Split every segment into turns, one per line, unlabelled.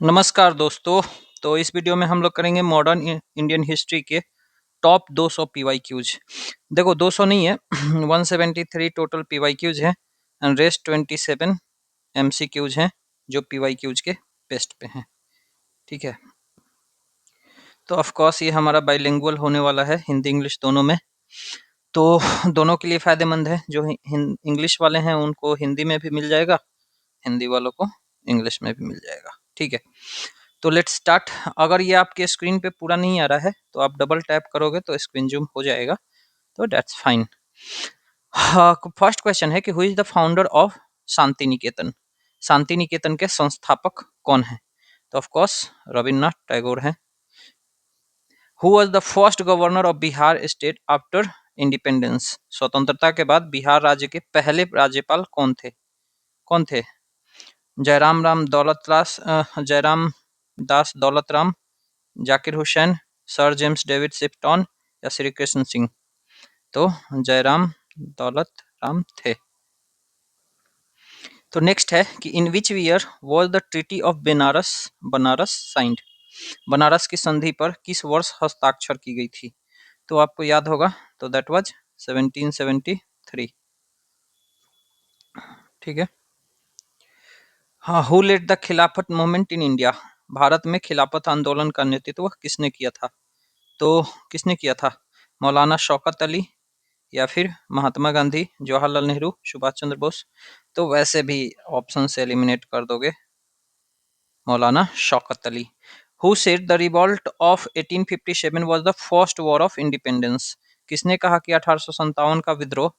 नमस्कार दोस्तों। तो इस वीडियो में हम लोग करेंगे मॉडर्न इंडियन हिस्ट्री के टॉप 200 पीवाईक्यूज। देखो 200 नहीं है 173 टोटल पीवाईक्यूज हैं एंड रेस्ट 27 एमसीक्यूज हैं जो पीवाईक्यूज के बेस्ट पे हैं। ठीक है, तो ऑफ कोर्स ये हमारा बाइलिंगुअल होने वाला है, हिंदी इंग्लिश दोनों में। तो दोनों के लिए फायदेमंद है। जो इंग्लिश वाले हैं उनको हिंदी में भी मिल जाएगा, हिंदी वालों को इंग्लिश में भी मिल जाएगा। ठीक है, तो लेट्स स्टार्ट। अगर ये आपके स्क्रीन पे पूरा नहीं आ रहा है तो आप डबल टैप करोगे तो स्क्रीन जूम हो जाएगा, तो दैट्स फाइन। फर्स्ट क्वेश्चन है कि who is the founder of Shantiniketan. Shantiniketan के संस्थापक कौन है? तो ऑफ कोर्स रविन्द्रनाथ टैगोर हैं। Who was the first governor of Bihar state after independence. स्वतंत्रता के बाद बिहार राज्य के पहले राज्यपाल कौन थे? कौन थे? Jairam Das Daulat Ram, Zakir Hussain, sir James David Shifton या श्री कृष्ण सिंह। तो जयराम दौलत राम थे। तो नेक्स्ट है कि in which year was the treaty of Banaras signed. Banaras की संधि पर किस वर्ष हस्ताक्षर की गई थी? तो आपको याद होगा, तो दैट वाज 1773। ठीक है। हाँ, हु लेड द खिलाफत मूवमेंट इन इंडिया। भारत में खिलाफत आंदोलन का नेतृत्व किसने किया था? तो किसने किया था? मौलाना शौकत अली या फिर महात्मा गांधी, जवाहरलाल नेहरू, सुभाष चंद्र बोस। तो वैसे भी ऑप्शन से एलिमिनेट कर दोगे, मौलाना Shaukat Ali. Who said the revolt of 1857 was the first war of independence. किसने कहा कि 1857 का विद्रोह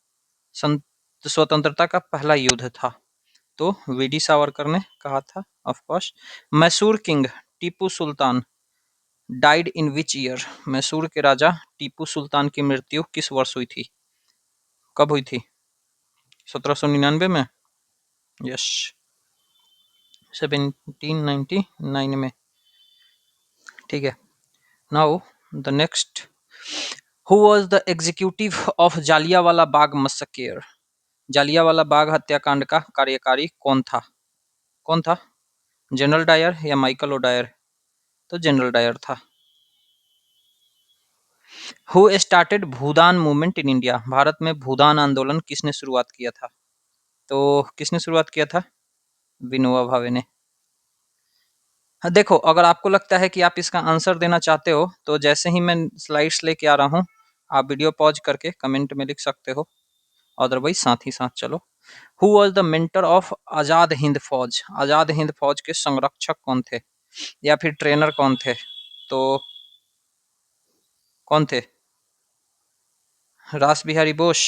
स्वतंत्रता का पहला युद्ध था? तो वीडी सावरकर ने कहा था, of course. Mysore king Tipu Sultan died in which year. Mysore के राजा टीपू सुल्तान की मृत्यु किस वर्ष हुई थी? कब हुई थी? 1799 में। यस, 1799 में। ठीक है, now the next. Who was the executive of Jallianwala Bagh massacre. Jallianwala Bagh हत्याकांड का कार्यकारी कौन था? कौन था? जनरल डायर या माइकल ओडायर? तो जनरल डायर था। Who started Bhoodan movement in India. भारत में भूदान आंदोलन किसने शुरुआत किया था? तो किसने शुरुआत किया था? विनोबा भावे ने। हाँ, देखो अगर आपको लगता है कि आप इसका आंसर देना चाहते हो तो जैसे ही मैं स्लाइड्स लेके आ रहा हूँ आप वीडियो पॉज करके कमेंट में लिख सकते हो, अदरवाइज साथ ही साथ चलो। Who was the mentor of Azad Hind Fauj. Azad Hind फौज के संरक्षक कौन थे या फिर ट्रेनर कौन थे? तो कौन थे? रास बिहारी बोस।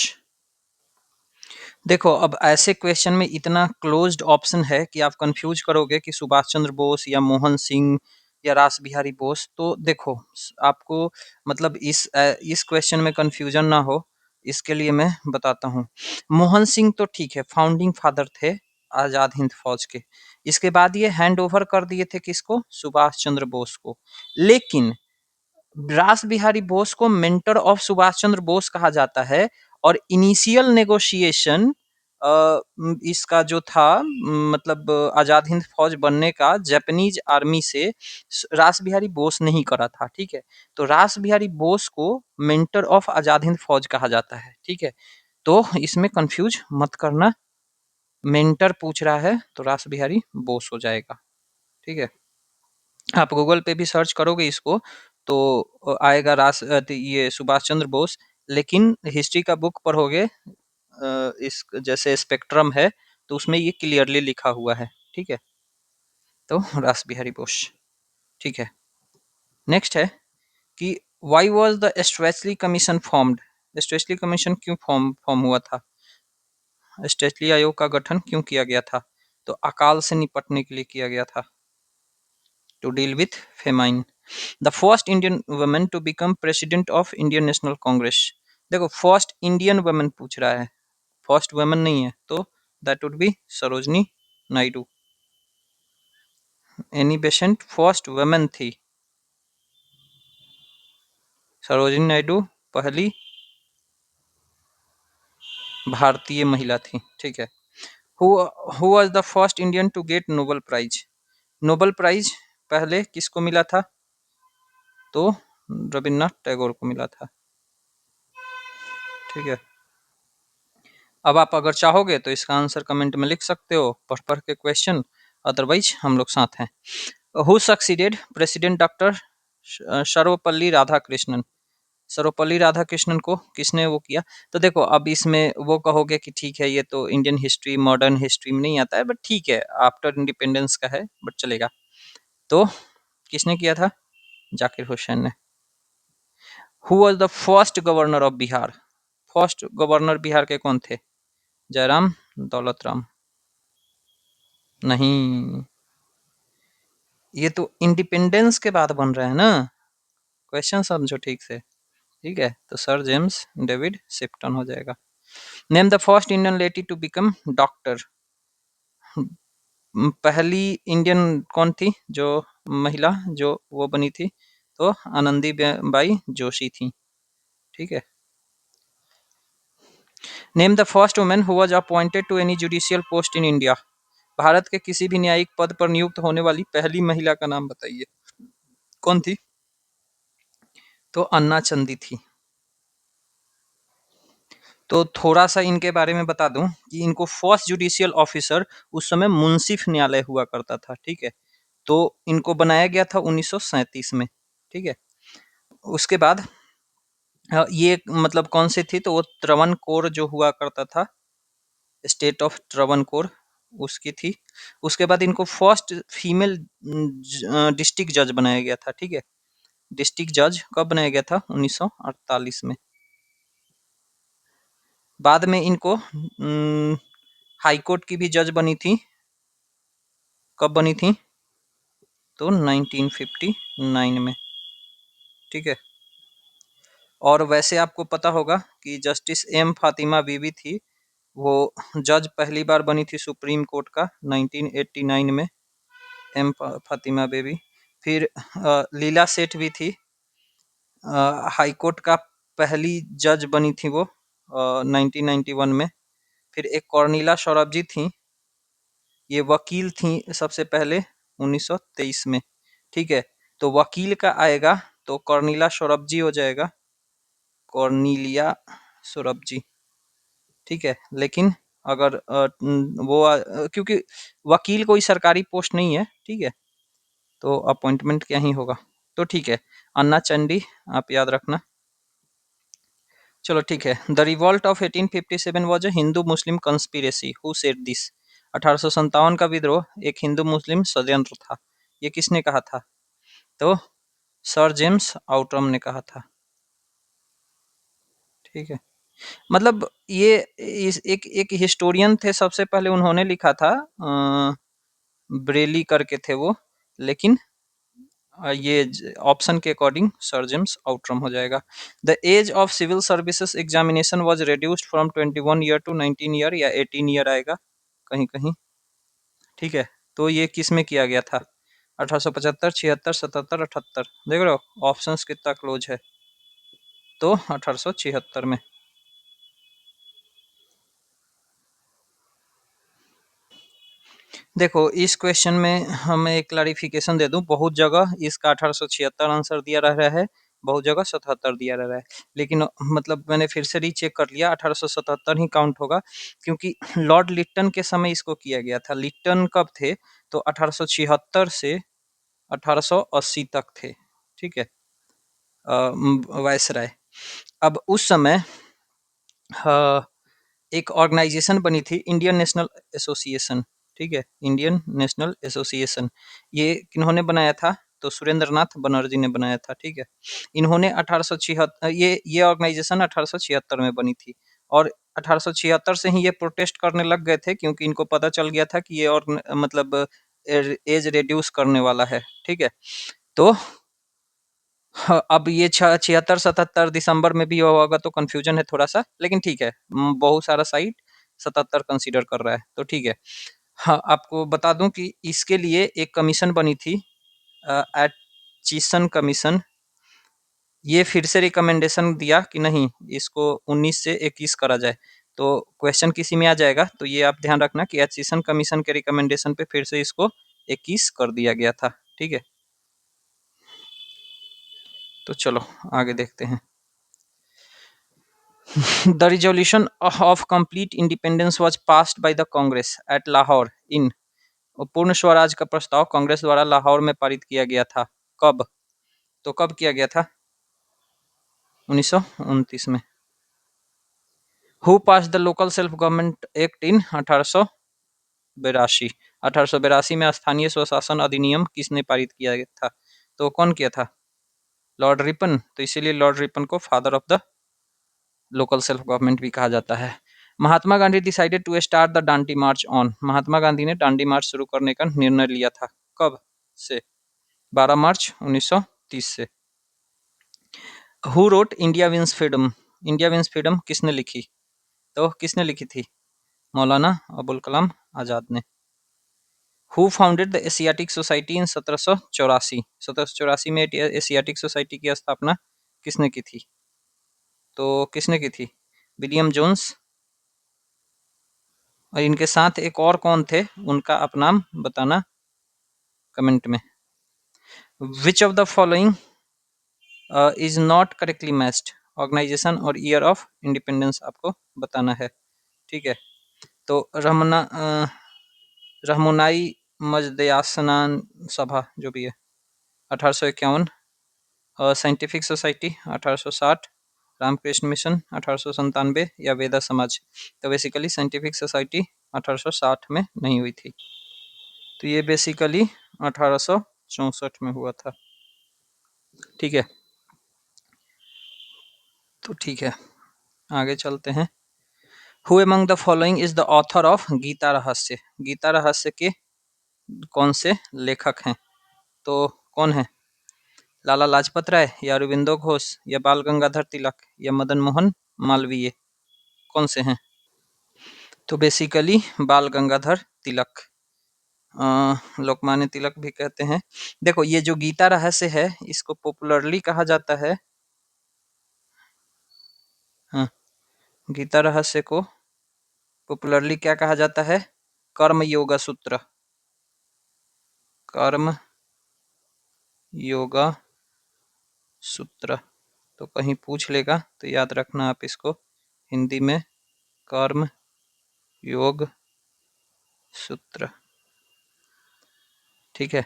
देखो अब ऐसे क्वेश्चन में इतना क्लोज्ड ऑप्शन है कि आप कंफ्यूज करोगे कि सुभाष चंद्र बोस या मोहन सिंह या रास बिहारी बोस। तो देखो आपको मतलब इस क्वेश्चन में कंफ्यूजन ना हो इसके लिए मैं बताता हूँ। मोहन सिंह तो ठीक है, फाउंडिंग फादर थे आजाद हिंद फौज के। इसके बाद ये हैंड ओवर कर दिए थे किसको? सुभाष चंद्र बोस को। लेकिन रास बिहारी बोस को मेंटर ऑफ सुभाष चंद्र बोस कहा जाता है और इनिशियल नेगोशिएशन इसका जो था मतलब आजाद हिंद फौज बनने का जापानीज आर्मी से रास बिहारी बोस ने ही करा था। ठीक है, तो रास बिहारी बोस को मेंटर ऑफ आजाद हिंद फौज कहा जाता है। ठीक है, तो इसमें कंफ्यूज मत करना, मेंटर पूछ रहा है तो रास बिहारी बोस हो जाएगा। ठीक है, आप गूगल पे भी सर्च करोगे इसको तो आएगा ये सुभाष चंद्र बोस। लेकिन हिस्ट्री का बुक पढ़ोगे इस जैसे स्पेक्ट्रम है तो उसमें ये क्लियरली लिखा हुआ है। ठीक है, तो रास बिहारी बोस। ठीक है, नेक्स्ट है कि why was the Strachey commission formed. Strachey commission क्यों फॉर्म हुआ था? स्ट्रेचली आयोग का गठन क्यों किया गया था? तो अकाल से निपटने के लिए किया गया था, to deal with famine. The first Indian women to become president of Indian National Congress. देखो फर्स्ट इंडियन वुमेन पूछ रहा है, फर्स्ट वुमेन नहीं है, तो that would be Sarojini Naidu. Annie Besant first women थी, सरोजनी नायडू पहली भारतीय महिला थी। ठीक है, who was the first Indian to get Nobel prize. Nobel prize पहले किसको मिला था? तो रविन्द्रनाथ टैगोर को मिला था। ठीक है, अब आप अगर चाहोगे तो इसका आंसर कमेंट में लिख सकते हो पढ़ पढ़ के क्वेश्चन, अदरवाइज हम लोग साथ हैं। Who succeeded president doctor Sarvepalli Radhakrishnan? Sarvepalli Radhakrishnan को किसने वो किया? तो देखो, अब इसमें वो कहोगे कि ठीक है ये तो इंडियन हिस्ट्री मॉडर्न हिस्ट्री में नहीं आता है, बट ठीक है आफ्टर इंडिपेंडेंस का है, बट चलेगा। तो किसने किया था? जाकिर हुसैन ने। Who was the first governor of Bihar? First governor Bihar के कौन थे? जयराम, दौलत राम? नहीं, ये तो इंडिपेंडेंस के बाद बन रहा है ना, क्वेश्चन समझो ठीक से। ठीक है, तो सर जेम्स डेविड शिफ्टन हो जाएगा। Name the first Indian lady to become doctor? पहली इंडियन कौन थी जो महिला जो वो बनी थी? तो आनंदी बाई जोशी थी। ठीक है। Name the first women who was appointed to any judicial post in India? भारत के किसी भी न्यायिक पद पर नियुक्त होने वाली पहली महिला का नाम बताइए, कौन थी? तो अन्ना चंदी थी। तो थोड़ा सा इनके बारे में बता दूं कि इनको फर्स्ट जुडिशियल ऑफिसर उस समय मुंसिफ न्यायालय हुआ करता था। ठीक है, तो इनको बनाया गया था 1937 में। ठीक है, उसके बाद ये मतलब कौन सी थी? तो वो त्रवणकोर जो हुआ करता था, स्टेट ऑफ त्रवणकोर, उसकी थी। उसके बाद इनको फर्स्ट फीमेल डिस्ट्रिक्ट जज बनाया गया था। ठीक है, डिस्ट्रिक्ट जज कब बनाया गया था? 1948 में। बाद में इनको हाई कोर्ट की भी जज बनी थी। कब बनी थी? तो 1959 में। ठीक है, और वैसे आपको पता होगा कि जस्टिस एम फातिमा बीबी थी, वो जज पहली बार बनी थी सुप्रीम कोर्ट का 1989 में, एम फातिमा बेबी। फिर लीला सेठ भी थी, हाई कोर्ट का पहली जज बनी थी वो 1991 में। फिर एक कौर्निला सौरभ जी थी, ये वकील थी सबसे पहले 1923 में। ठीक है, तो वकील का आएगा तो कौर्निला सौरभ जी हो जाएगा, कॉर्निलिया सौरभ जी। ठीक है, लेकिन अगर क्योंकि वकील कोई सरकारी पोस्ट नहीं है। ठीक है, तो अपॉइंटमेंट क्या ही होगा। तो ठीक है, अन्ना चंडी आप याद रखना। चलो ठीक है। The revolt of 1857 was a Hindu Muslim conspiracy, who said this? 1857 का विद्रोह एक हिंदू मुस्लिम षड्यंत्र था, ये किसने कहा था? तो सर जेम्स आउटरम ने कहा था। ठीक है, मतलब ये एक हिस्टोरियन थे, सबसे पहले उन्होंने लिखा था, ब्रेली करके थे वो, लेकिन ये ऑप्शन के अकॉर्डिंग सर जेम्स आउटरम हो जाएगा। The age of civil services examination was reduced from 21 year to 19 year, या 18 ईयर आएगा कहीं कहीं। ठीक है, तो ये किस में किया गया था? 1875, 76, 77, 78? देख रहे हो ऑप्शंस कितना क्लोज है। तो 1876 में। देखो, इस क्वेश्चन में हमें एक क्लैरिफिकेशन दे दूं, बहुत जगह इसका 1876 आंसर दिया रहा है, बहुत जगह 77 दिया रहा है, लेकिन मतलब मैंने फिर से रीचेक कर लिया, 1877 ही काउंट होगा, क्योंकि लॉर्ड लिट्टन के समय इसको किया गया था। लिट्टन कब थे? तो 1876 से 1880 तक थे। ठीक है, वायसराय। अब उस समय एक ऑर्गेनाइजेशन बनी थी, इंडियन नेशनल एसोसिएशन। ठीक है, इंडियन नेशनल एसोसिएशन, ये किन्होंने बनाया था? तो सुरेंद्रनाथ बनर्जी ने बनाया था। ठीक है, इन्होंने 1876, ये ऑर्गेनाइजेशन 1876 में बनी थी, और 1876 से ही ये प्रोटेस्ट करने लग गए थे, क्योंकि इनको पता चल गया था कि ये और मतलब एज रिड्यूस करने वाला है। ठीक है, तो हाँ, अब ये 76, 77 दिसंबर में भी होगा तो कंफ्यूजन है थोड़ा सा, लेकिन ठीक है, बहुत सारा साइट 77 कंसीडर कर रहा है, तो ठीक है। हाँ, आपको बता दूं कि इसके लिए एक कमीशन बनी थी, एटचिसन कमीशन। ये फिर से रिकमेंडेशन दिया कि नहीं, इसको 19 से 21 करा जाए, तो क्वेश्चन किसी में आ जाएगा, तो ये आप ध्यान रखना कि एटचिसन कमीशन के रिकमेंडेशन पे फिर से इसको 21 कर दिया गया था। ठीक है, तो चलो आगे देखते हैं। The resolution of complete independence was passed by the Congress at Lahore in, Purna Swaraj का प्रस्ताव कांग्रेस द्वारा लाहौर में पारित किया गया था। कब? तो कब किया गया था? 1929 में। Who pass the local self government act in 1882? 1882 में स्थानीय स्वशासन अधिनियम किसने पारित किया था? तो कौन किया था? Lord Ripon. तो इसीलिए लॉर्ड रिपन को father of the local self government भी कहा जाता है। Mahatma Gandhi decided to start the Dandi march on, Mahatma Gandhi ने डांडी मार्च शुरू करने का निर्णय लिया था। कब से? 12 मार्च 1930 से। Who wrote India wins freedom? India wins freedom किसने लिखी? तो किसने लिखी थी? मौलाना अबुल कलाम आजाद ने। Who founded the Asiatic society in 1784? 1784 में एशियाटिक सोसाइटी की स्थापना किसने की थी? तो किसने की थी? William Jones. और इनके साथ एक और कौन थे, उनका आप नाम बताना कमेंट में। Which of the following is not correctly matched? Organisation और ईयर ऑफ इंडिपेंडेंस आपको बताना है। ठीक है, तो रहमुनाई मजदयासनान सभा जो भी है 1851, साइंटिफिक सोसाइटी 1860, रामकृष्ण मिशन 1897 या वेदा समाज? तो बेसिकली साइंटिफिक सोसाइटी 1860 में नहीं हुई थी, तो ये बेसिकली 1864 में हुआ था। ठीक है, तो ठीक है आगे चलते हैं। Who among the following is the author of Gita Rahasya? Gita रहस्य के कौन से लेखक हैं? तो कौन है? लाला लाजपत राय या अरविंदो घोष या बाल गंगाधर तिलक या मदन मोहन मालवीय? कौन से हैं? तो बेसिकली बाल गंगाधर तिलक, लोकमान्य तिलक भी कहते हैं। देखो ये जो गीता रहस्य है इसको पॉपुलरली कहा जाता है, हाँ, गीता रहस्य को पॉपुलरली क्या कहा जाता है? कर्म योगा सूत्र। कर्म योगा सूत्र, तो कहीं पूछ लेगा तो याद रखना आप इसको हिंदी में कर्म योग सूत्र। ठीक है,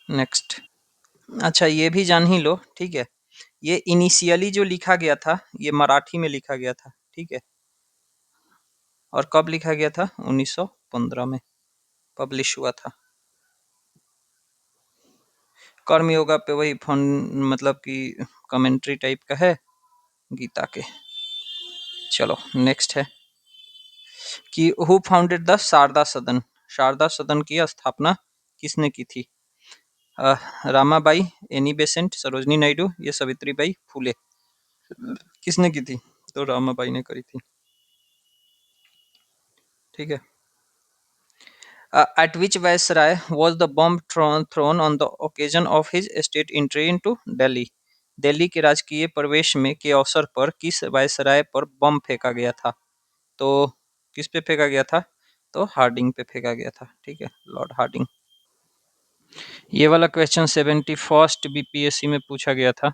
नेक्स्ट। अच्छा ये भी जान ही लो। ठीक है, ये इनिशियली जो लिखा गया था ये मराठी में लिखा गया था। ठीक है, और कब लिखा गया था? 1915 में पब्लिश हुआ था। कर्म योगा पे वही फन मतलब कि कमेंट्री टाइप का है गीता के। चलो नेक्स्ट है कि हु फाउंडेड द शारदा सदन? शारदा सदन की स्थापना किसने की थी? रामाबाई, एनी बेसेंट, सरोजनी नायडू या सावित्रीबाई फुले? किसने की थी? तो रामाबाई ने करी थी। ठीक है, at which viceroy was the bomb thrown on the occasion of his state entry into Delhi? Delhi के राजकीय प्रवेश में के अवसर पर किस वायसराय पर बम फेंका गया था? तो किस पे फेंका गया था? तो हार्डिंग पे फेंका गया था। ठीक है, लॉर्ड हार्डिंग। ये वाला क्वेश्चन 71st बीपीएससी में पूछा गया था।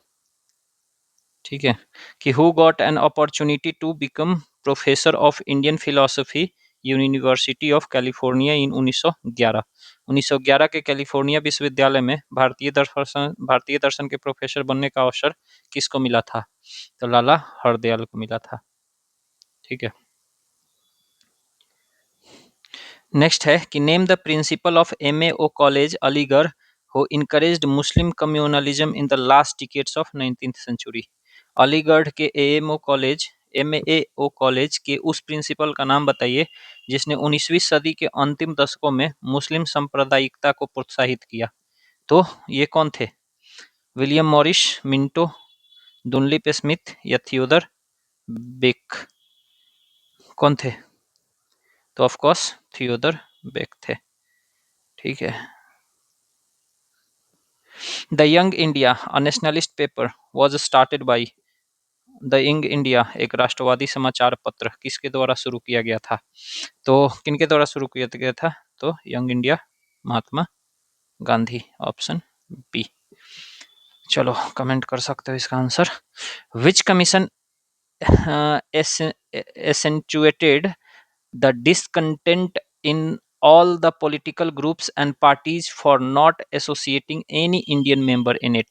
ठीक है, कि who got an opportunity to become professor of Indian philosophy university of California in 1911? 1911 के कैलिफोर्निया विश्वविद्यालय में भारतीय दर्शन के प्रोफेसर बनने का अवसर किसको मिला था? तो लाला हरदयाल को मिला था। ठीक है, नेक्स्ट है कि name the principal of MAO college Aligarh who encouraged Muslim communalism in the last decades of 19th century? Aligarh के MAO कॉलेज के उस प्रिंसिपल का नाम बताइए जिसने 19वीं सदी के अंतिम दशकों में मुस्लिम सांप्रदायिकता को प्रोत्साहित किया। तो ये कौन थे? विलियम मॉरिस, मिंटो, डुनलिप स्मिथ या थियोडर बेक? कौन थे? तो ऑफ कोर्स थियोडर बेक थे। ठीक है, the young India, a nationalist paper, was started by? The young India एक राष्ट्रवादी समाचार पत्र किसके द्वारा शुरू किया गया था? तो किनके द्वारा शुरू किया गया था? तो young India, Mahatma Gandhi, option B. चलो कमेंट कर सकते हो इसका answer. Which commission accentuated the discontent in all the political groups and parties for not associating any Indian member in it?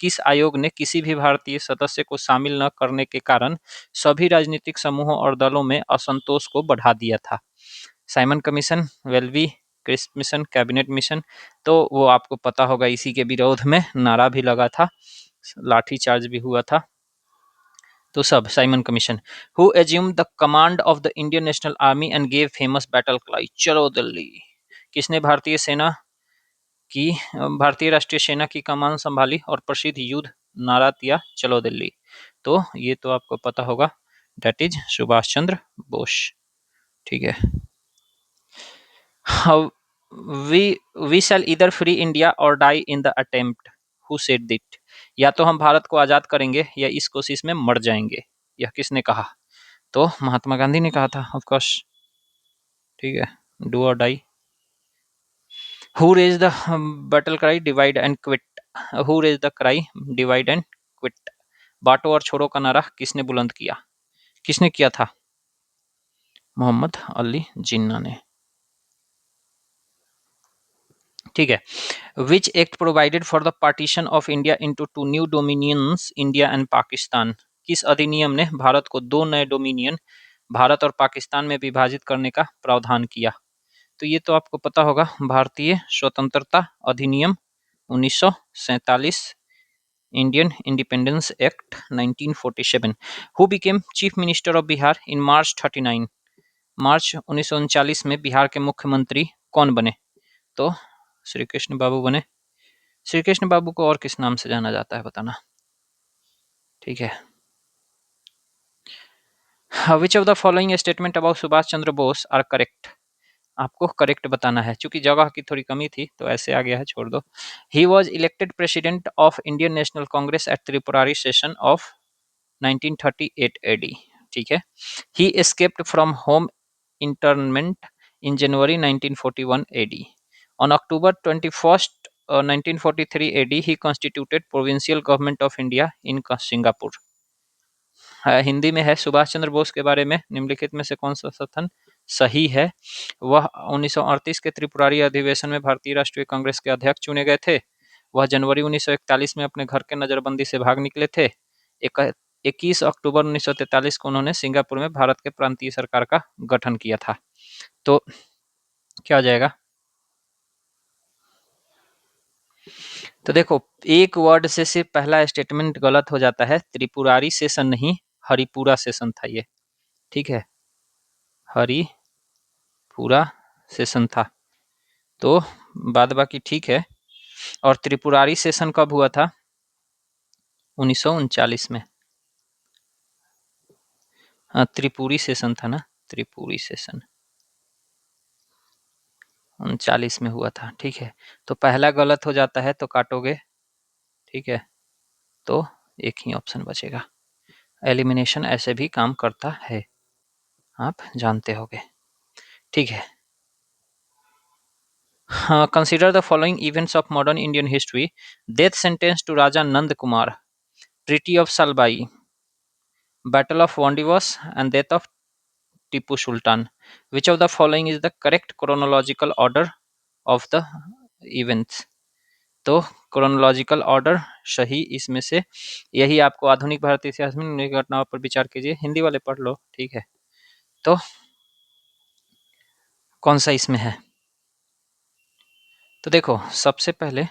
किस आयोग ने किसी भी भारतीय सदस्य को शामिल न करने के कारण सभी राजनीतिक समूहों और दलों में असंतोष को बढ़ा दिया था? Simon commission, Wavell, Cripps mission, cabinet mission. तो वो आपको पता होगा, इसी के विरोध में नारा भी लगा था, लाठीचार्ज भी हुआ था। तो सब Simon commission. Who assumed the command of the Indian national army and gave famous battle cry चलो दिल्ली? किसने भारतीय राष्ट्रीय सेना की कमान संभाली और प्रसिद्ध युद्ध नारा दिया चलो दिल्ली? तो ये तो आपको पता होगा, दैट इज सुभाष चंद्र बोस। ठीक है। We shall either free India और die in the attempt, who said this? या तो हम भारत को आजाद करेंगे या इस कोशिश में मर जाएंगे, यह किसने कहा? तो महात्मा गांधी ने कहा था, ऑफ कोर्स। ठीक है, डू और die. Who raised the battle cry divide and quit? Who raised the cry divide and quit? बांटो और छोड़ो का नारा किसने बुलंद किया? किसने किया था? मोहम्मद अली जिन्ना ने। ठीक है। Which act provided for the partition of India into two new dominions, India and Pakistan? किस अधिनियम ने भारत को दो नए डोमिनियन, भारत और पाकिस्तान में विभाजित करने का प्रावधान किया? तो ये तो आपको पता होगा, भारतीय स्वतंत्रता अधिनियम 1947, Indian independence act 1947। Who became chief minister of Bihar in March 39? March 1939 में बिहार के मुख्यमंत्री कौन बने? तो श्री कृष्ण बाबू बने। श्री कृष्ण बाबू को और किस नाम से जाना जाता है बताना। ठीक है। Which of the following statement about Subhash Chandra Bose are correct? आपको करेक्ट बताना है, क्योंकि जगह की थोड़ी कमी थी तो ऐसे आ गया है, छोड़ दो। He was elected president of Indian National Congress at Tripurari session of 1938 AD। ठीक है। He escaped from home internment in January 1941 AD। On October 21st 1943 AD he constituted provincial government of India in Singapore। Hindi में है, सुभाष चंद्र बोस के बारे में निम्नलिखित में से कौन सा कथन सही है? वह 1938 के त्रिपुरारी अधिवेशन में भारतीय राष्ट्रीय कांग्रेस के अध्यक्ष चुने गए थे। वह जनवरी 1941 में अपने घर के नजरबंदी से भाग निकले थे। 21 अक्टूबर 1943 को उन्होंने सिंगापुर में भारत के प्रांतीय सरकार का गठन किया था। तो क्या हो जाएगा? तो देखो, एक वर्ड से सिर्फ पहला स्टेटमेंट गलत हो जाता है। त्रिपुरारी सेशन नहीं, हरिपुरा सेशन था ये। ठीक है, हरिपुरा सेशन था। तो बाद बाकी ठीक है। और त्रिपुरारी सेशन कब हुआ था? 1939 में। हाँ, त्रिपुरी सेशन था ना, त्रिपुरी सेशन 39 में हुआ था। ठीक है, तो पहला गलत हो जाता है तो काटोगे। ठीक है, तो एक ही ऑप्शन बचेगा। एलिमिनेशन ऐसे भी काम करता है, आप जानते होगे। ठीक है। Consider the following events of modern Indian history. Death sentence to Raja Nand Kumar, treaty of Salbai, battle of Wandiwash and death of Tipu Sultan. Which of the following is the correct chronological order of the events? तो क्रोनोलॉजिकल ऑर्डर सही इसमें से यही आपको आधुनिक भारतीय इतिहास में घटनाओं पर विचार कीजिए, हिंदी वाले पढ़ लो। ठीक है, तो कौन सा इसमें है? तो देखो, सबसे पहले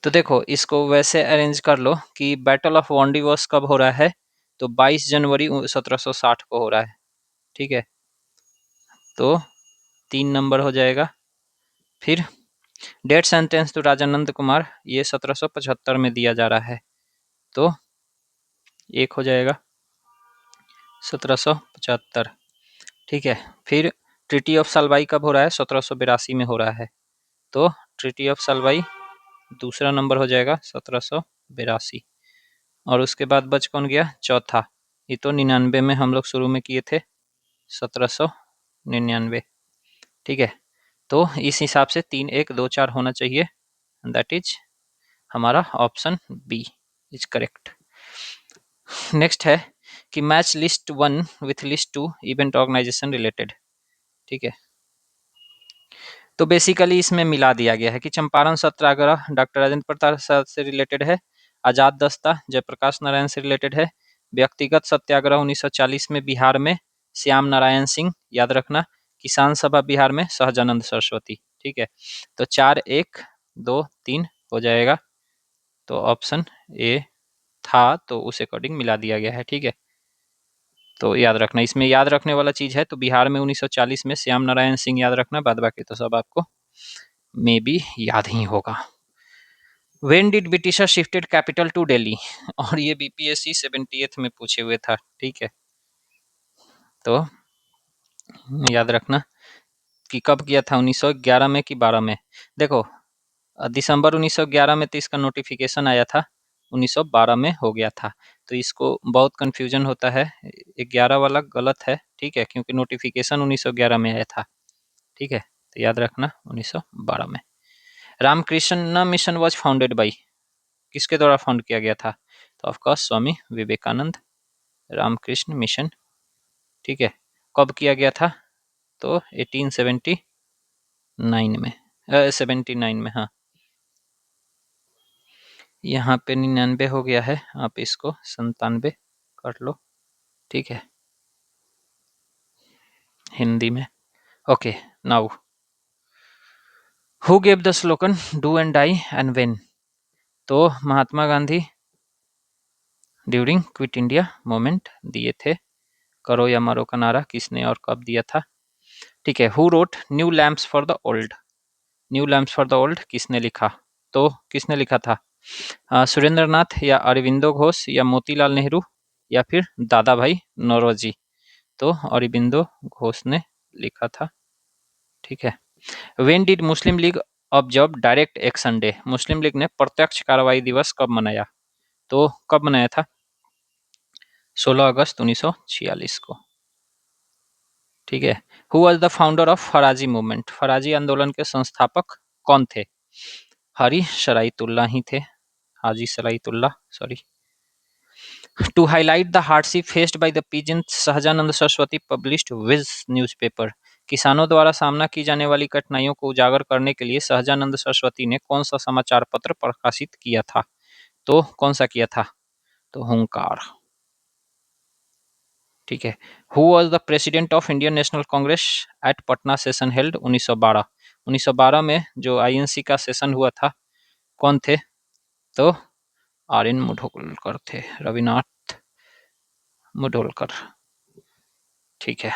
तो देखो, इसको वैसे अरेंज कर लो कि बैटल ऑफ वांडीवॉस कब हो रहा है? तो 22 जनवरी 1760 को हो रहा है। ठीक है, तो 3 नंबर हो जाएगा। फिर death sentence to Raja Nand Kumar, ये 1775 में दिया जा रहा है, तो एक हो जाएगा 1775। ठीक है, फिर ट्रीटी ऑफ सलबाई कब हो रहा है? 1782 में हो रहा है, तो ट्रीटी ऑफ सलबाई दूसरा नंबर हो जाएगा 1782। और उसके बाद बच कौन गया? चौथा। ये तो 99 में हम लोग शुरू में किए थे, 1799। ठीक है, तो इस हिसाब से 3 1 2 4 होना चाहिए। दैट इज हमारा option B is correct. Next है कि match list 1 with list 2 event organisation related. ठीक है, तो बेसिकली इसमें मिला दिया गया है कि चंपारण सत्याग्रह डॉक्टर राजेंद्र प्रसाद से रिलेटेड है, आजाद दस्ता जयप्रकाश नारायण से रिलेटेड है, व्यक्तिगत सत्याग्रह 1940 में बिहार में श्याम नारायण सिंह, याद रखना, किसान सभा बिहार में सहजानंद सरस्वती। ठीक है, तो 4 1 2 3 हो जाएगा। तो ऑप्शन ए था, तो उस अकॉर्डिंग मिला दिया गया है। ठीक है, तो याद रखना, इसमें याद रखने वाला चीज है तो बिहार में 1940 में श्याम नारायण सिंह याद रखना, बाद बाकी तो सब आपको मे बी याद ही होगा। When did Britisher shifted capital to Delhi? और ये बीपीएससी 70th में पूछे हुए था। ठीक है, तो याद रखना कि कब किया था, 1911 में कि 12 में। देखो, दिसंबर 1911 में तो इसका नोटिफिकेशन आया था, 1912 में हो गया था। तो इसको बहुत कंफ्यूजन होता है, 11 वाला गलत है। ठीक है, क्योंकि नोटिफिकेशन 1911 में आया था। ठीक है, तो याद रखना 1912 में। Ramakrishna mission was founded by, किसके द्वारा फाउंड किया गया था? तो ऑफकोर्स स्वामी विवेकानंद, रामकृष्ण मिशन। ठीक है, कब किया गया था? तो 1879 में, 79 में। हाँ, यहाँ पे 99 हो गया है, आप इसको 97 कर लो। ठीक है, हिंदी में। Okay, now who gave the slogan do and die and when? तो Mahatma Gandhi during quit India movement दिए थे। करो या मरो का नारा किसने और कब दिया था? ठीक है, who wrote new lamps for the old? New lamps for the old किसने लिखा? तो किसने लिखा था? सुरेंद्र नाथ या अरविंदो घोष या मोतीलाल नेहरू या फिर दादा भाई नौरोजी? तो अरविंदो घोष ने लिखा था। ठीक है, when did Muslim league observe direct action day? Muslim league ने प्रत्यक्ष कार्रवाई दिवस कब मनाया? तो कब मनाया था? 16 अगस्त 1946 को। ठीक है, who was the founder of Faraizi movement? Faraizi आंदोलन के संस्थापक कौन थे? हरी सरायतुल्ला ही थे, Haji Shariatullah, sorry. To highlight the hardship faced by the peasants, Sahajanand Saraswati published which newspaper? किसानों द्वारा सामना की जाने वाली कठिनाइयों को उजागर करने के लिए सहजानंद सरस्वती ने कौन सा समाचार पत्र प्रकाशित किया था? तो कौन सा किया था? तो हुंकार। ठीक है, who was the president of Indian National Congress at Patna session held 1912? 1912 में जो आईएनसी का सेशन हुआ था, कौन थे? तो आर एन मुढोलकर थे, रविनाथ मुढोलकर। ठीक है,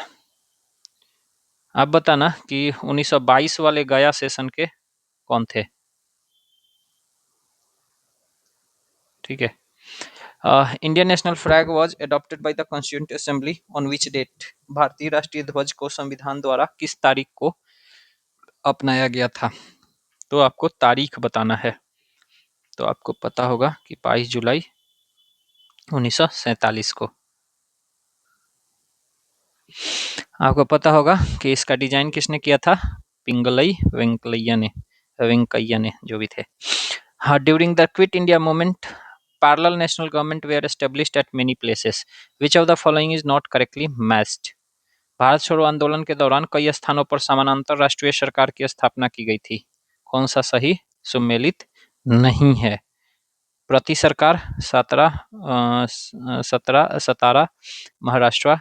आप बताना कि 1922 वाले गया सेशन के कौन थे? ठीक है, Indian national flag was adopted by the constituent assembly on which date? भारतीय राष्ट्रीय ध्वज को संविधान द्वारा किस तारीख को अपनाया गया था? तो आपको तारीख बताना है। तो आपको पता होगा कि 22 जुलाई 1947 को। आपको पता होगा कि इसका डिजाइन किसने किया था? पिंगलई वेंकैया ने जो भी थे। हाँ, during the Quit India movement parallel national government were established at many places, which of the following is not correctly matched? Bharat छोड़ो आंदोलन के दौरान कई स्थानों पर समानांतर राष्ट्रीय सरकार की स्थापना की गई थी, कौन सा सही सुमेलित नहीं है? प्रति सरकार, सतारा महाराष्ट्र,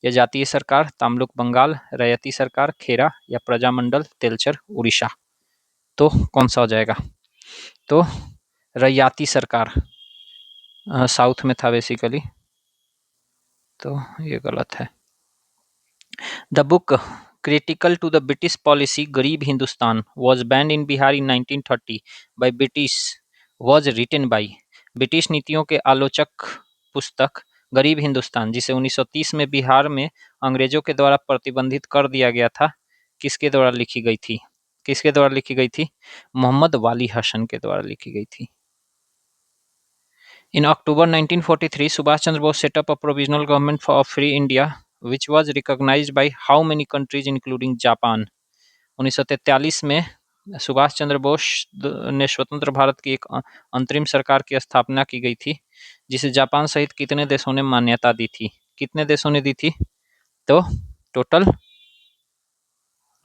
या जातीय सरकार तमलुक बंगाल, रैयती सरकार खेरा, या प्रजामंडल तेलचर उड़ीसा? तो कौन सा हो जाएगा? तो रैयती सरकार साउथ में था बेसिकली, तो ये गलत है। The book critical to the British policy Garib Hindustan was banned in Bihar in 1930 by British was written by? British नीतियों के आलोचक पुस्तक गरीब हिंदुस्तान, जिसे 1930 में बिहार में अंग्रेजों के द्वारा प्रतिबंधित कर दिया गया था, किसके द्वारा लिखी गई थी? किसके द्वारा लिखी गई थी? मोहम्मद वाली हसन के द्वारा लिखी गई थी। In October 1943, Subhash Chandra Bose set up a provisional government for free India, which was recognized by how many countries, including Japan? 1943 में सुभाष चंद्र बोस ने स्वतंत्र भारत की एक अंतरिम सरकार की स्थापना की गई थी, जिसे जापान सहित कितने देशों ने मान्यता दी थी? कितने देशों ने दी थी? तो टोटल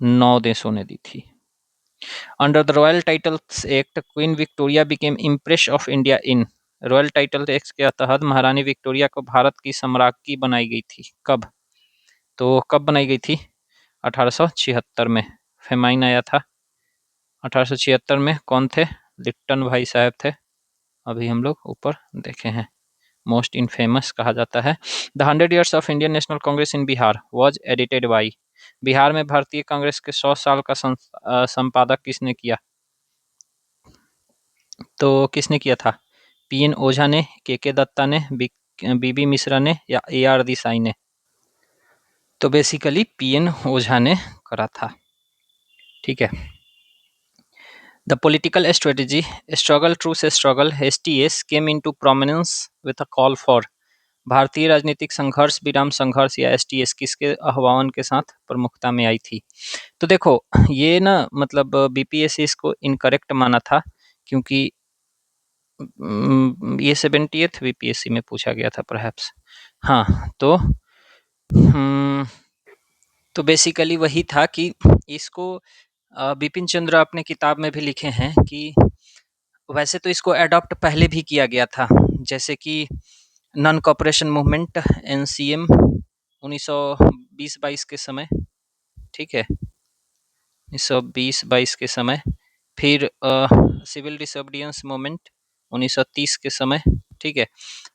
9 देशों ने दी थी। Under the royal titles act, queen Victoria became impress of India in. Royal title act के तहत महारानी विक्टोरिया को भारत की सम्राज्ञी बनाई गई थी। कब? तो कब बनाई गई थी? 1876 में फेमाइन आया था। 1876 में कौन थे? लिट्टन भाई साहब थे, अभी हम लोग ऊपर देखे हैं, मोस्ट इनफेमस कहा जाता है। The 100 Years of Indian National Congress in Bihar was edited by. Bihar में भारतीय कांग्रेस के 100 साल का संपादक किसने किया? तो किसने किया था? पीएन ओझा ने, के दत्ता ने, बीबी मिश्रा ने या AR देसाई ने? तो बेसिकली पीएन ओझा ने करा था। ठीक है। The political strategy struggle truth struggle STS came into prominence with a call for। भारतीय राजनीतिक संघर्ष विराम संघर्ष या STS किसके आह्वान के साथ प्रमुखता में आई थी? तो देखो ये ना मतलब BPSC इसको इनकरेक्ट माना था, क्योंकि ये 70th BPSC में पूछा गया था परहैप्स। हाँ तो बेसिकली वही था कि इसको बिपिन चंद्र अपने किताब में भी लिखे हैं कि वैसे तो इसको अडॉप्ट पहले भी किया गया था, जैसे कि नॉन कॉपरेशन मूवमेंट NCM 1920-22 के समय, ठीक है, 1920-22 के समय, फिर सिविल डिसोबीडियंस मूवमेंट 1930 के समय, ठीक है।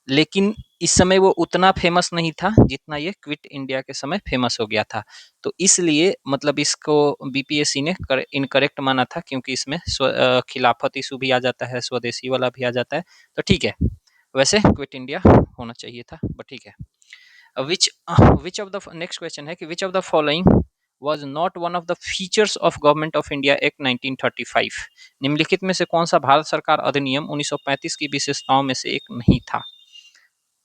लेकिन इस समय वो उतना फेमस नहीं था जितना ये क्विट इंडिया के समय फेमस हो गया था। तो इसलिए मतलब इसको BPSC ने इनकरेक्ट माना था, क्योंकि इसमें खिलाफत इशू भी आ जाता है, स्वदेशी वाला भी आ जाता है। तो ठीक है, वैसे क्विट इंडिया होना चाहिए था, बट ठीक है। Which of the next question है कि विच of the following was not one of the features of Government of India Act 1935। निम्नलिखित में से कौन सा भारत सरकार अधिनियम 1935 की विशेषताओं में से एक नहीं था?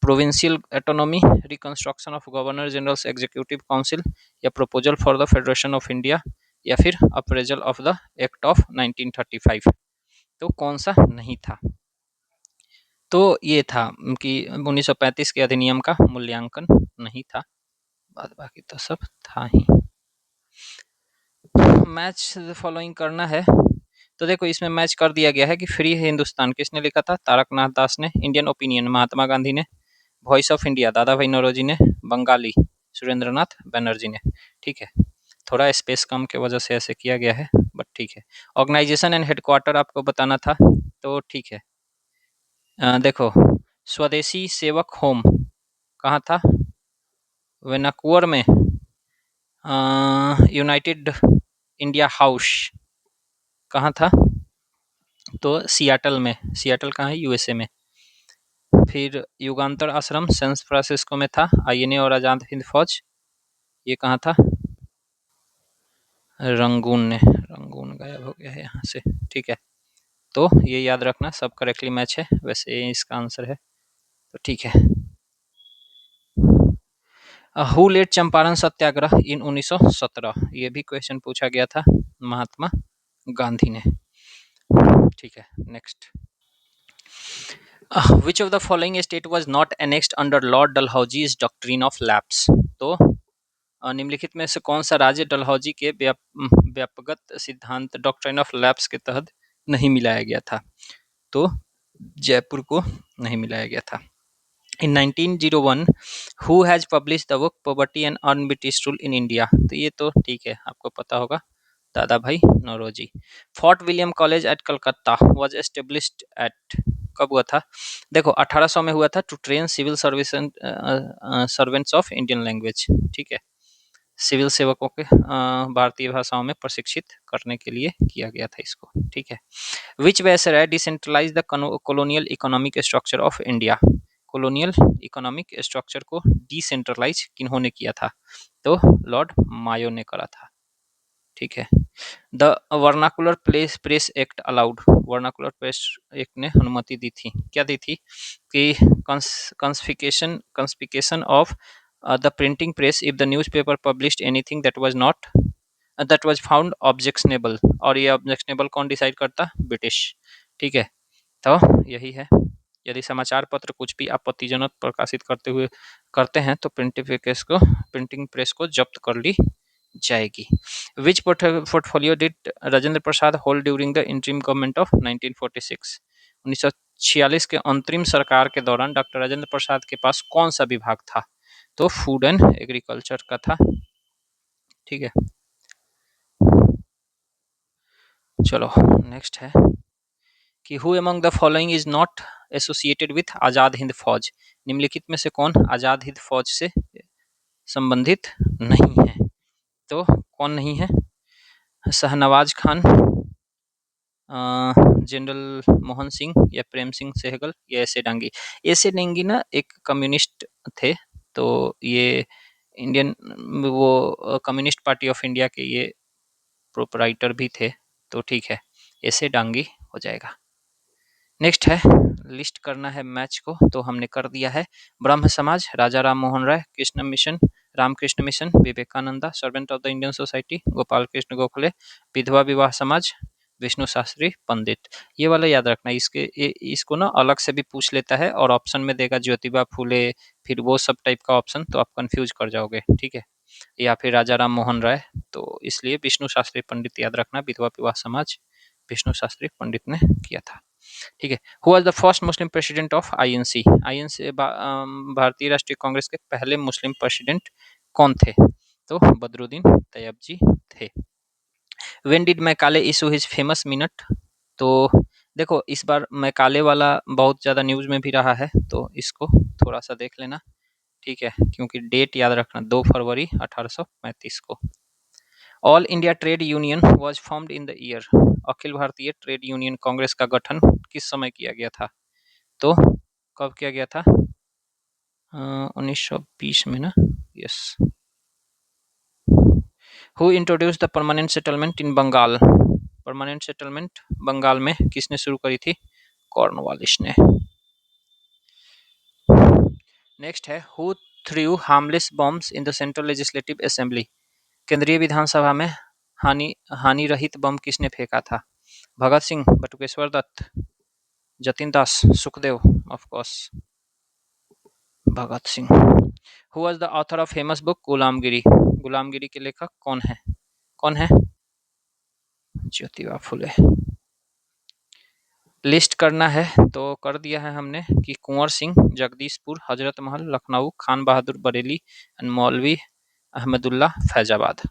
Provincial autonomy, reconstruction of governor general executive council, या proposal for the federation of India, या फिर appraisal of the act of 1935। तो कौन सा नहीं था? तो ये था कि 1935 के अधिनियम का मूल्यांकन नहीं था, बाद बाकी तो सब था ही। मैच फॉलोइंग करना है तो देखो इसमें मैच कर दिया गया है कि फ्री हिंदुस्तान किसने लिखा था? तारकनाथ दास ने। इंडियन ओपिनियन महात्मा गांधी ने। वॉइस ऑफ इंडिया दादा भाई नौरोजी ने। बंगाली सुरेंद्रनाथ बैनर्जी ने। ठीक है, थोड़ा स्पेस कम के वजह से ऐसे किया गया है, बट ठीक है। ऑर्गेनाइजेशन एंड हेडक्वार्टर आपको बताना था, तो ठीक है। देखो स्वदेशी सेवक होम कहाँ था? वेनाकुवर में। यूनाइटेड इंडिया हाउस कहाँ था? तो सियाटल में। सियाटल कहाँ है? USA में। फिर युगांतर आश्रम सैन फ्रांसिस्को में था। INA और आजाद हिंद फौज ये कहाँ था? रंगून गायब हो गया है यहाँ से, ठीक है। तो ये याद रखना, सब करेक्टली मैच है, वैसे ये इसका आंसर है, तो ठीक है। हु लेड चंपारण सत्याग्रह इन 1917? ये भी क्वेश्चन पूछा गया था, महात्मा गांधी ने। ठीक है, next. Which of the following state was not annexed under Lord Dalhousie's doctrine of lapse? तो निम्नलिखित में से कौन सा राज्य डलहौजी के व्यापकगत सिद्धांत डॉक्ट्रिन ऑफ लैप्स के तहत नहीं मिलाया गया था? तो जयपुर को नहीं मिलाया गया था। In 1901, who has published the book Poverty and Unbritish Rule in India? तो ये तो ठीक है, आपको पता होगा, Dadabhai Naoroji. Fort William College at Calcutta was established at, कब हुआ था? देखो 1800 में हुआ था, to train civil service servants of Indian language, ठीक है। सिविल सेवकों के भारतीय भाषाओं में प्रशिक्षित करने के लिए किया गया था इसको, ठीक है। Which viceroy decentralize the colonial economic structure of India? Colonial economic structure को डिसेंट्रलाइज किन्होंने किया था? तो लॉर्ड मायो ने करा था, ठीक है। The vernacular press act allowed, vernacular press act ने अनुमति दी थी, क्या दी थी कि confiscation of the printing press if the newspaper published anything that was found objectionable, और ये ऑब्जेक्शनेबल कौन डिसाइड करता, ब्रिटिश। ठीक है, तो यही है, यदि समाचार पत्र कुछ भी आपत्तिजनक प्रकाशित करते हैं तो प्रिंटिंग प्रेस को जब्त कर ली जाएगी। Which portfolio did Rajendra Prasad hold during the interim government of 1946? 1946 के अंतरिम सरकार के दौरान डॉक्टर राजेंद्र प्रसाद के पास कौन सा विभाग था? तो फूड एंड एग्रीकल्चर का था। ठीक है, चलो नेक्स्ट है कि who among the following is not associated with Azad Hind Fauj? निम्नलिखित में से कौन आजाद हिंद फौज से संबंधित नहीं है? तो कौन नहीं है? शाहनवाज खान, जनरल मोहन सिंह, या प्रेम सिंह सहगल, या S A Dangi. S A Dangi ना एक कम्युनिस्ट थे, तो ये इंडियन वो कम्युनिस्ट पार्टी ऑफ इंडिया के ये प्रोपराइटर भी थे, तो ठीक है, एस ए डांगी हो जाएगा। नेक्स्ट है, लिस्ट करना है मैच को, तो हमने कर दिया है। Brahmo Samaj, Raja Ram Mohan Roy, Krishna mission, Ramakrishna mission, Vivekananda, servant of the Indian society, Gopal Krishna Gokhale, Vidhwa Vivah समाज, विष्णु शास्त्री पंडित। ये वाला याद रखना, इसको ना अलग से भी पूछ लेता है और ऑप्शन में देगा ज्योतिबा फूले, फिर वो सब टाइप का ऑप्शन, तो आप कंफ्यूज कर जाओगे। ठीक है, या फिर राजा राम मोहन राय, तो इसलिए विष्णु शास्त्री पंडित याद रखना, विधवा विवाह समाज विष्णु शास्त्री पंडित ने किया था। ठीक है, who was the first Muslim president of INC? INC भारतीय राष्ट्रीय कांग्रेस के पहले मुस्लिम प्रेसिडेंट कौन थे? तो बदरुद्दीन तैयब जी थे। When did Macaulay issue his famous minute? तो देखो इस बार मैकाले वाला बहुत ज़्यादा न्यूज़ में भी रहा है, तो इसको थोड़ा सा देख लेना। ठीक है, क्योंकि डेट याद रखना, 2 फरवरी 1835 को। All India trade union was formed in the year? अखिल भारतीय ट्रेड यूनियन कांग्रेस का गठन किस समय किया गया था? तो कब किया गया था? 1920 में ना, yes. Who introduce the permanent settlement in Bengal? Permanent settlement Bengal में किसने शुरू करी थी? कॉर्नवालिस ने। नेक्स्ट है, who threw harmless bombs in the central legislative assembly? केंद्रीय विधानसभा में हानि रहित बम किसने फेंका था? Bhagat Singh, Batukeshwar Dutt, Jatin Das, Sukhdev, of course Bhagat Singh. Who was the author of famous book Gulamgiri? Gulamgiri के लेखक कौन है? कौन है? ज्योतिबा फुले। लिस्ट करना है, तो कर दिया है हमने कि कुंवर सिंह, जगदीशपुर, हजरत महल, लखनऊ, खान बहादुर बरेली, एंड मौलवी Ahmadullah Faizabad.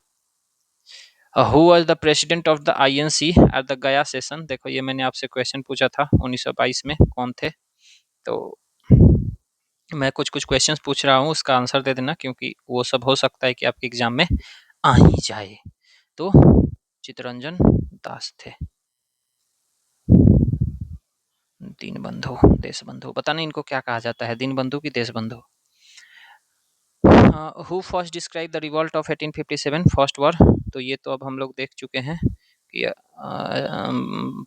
Who was the president of the INC at the गया सेशन? देखो ये मैंने आपसे क्वेश्चन पूछा था 1922 में, कौन थे? तो मैं कुछ कुछ क्वेश्चंस पूछ रहा हूँ, उसका आंसर दे देना, क्योंकि वो सब हो सकता है कि आपके एग्जाम में आ ही जाए। तो चित्तरंजन दास थे। दीनबंधु, देशबंधु, पता नहीं इनको क्या कहा जाता है, दीनबंधु की Deshbandhu. Who first describe the revolt of 1857? First war, तो ये तो अब हम लोग देख चुके हैं कि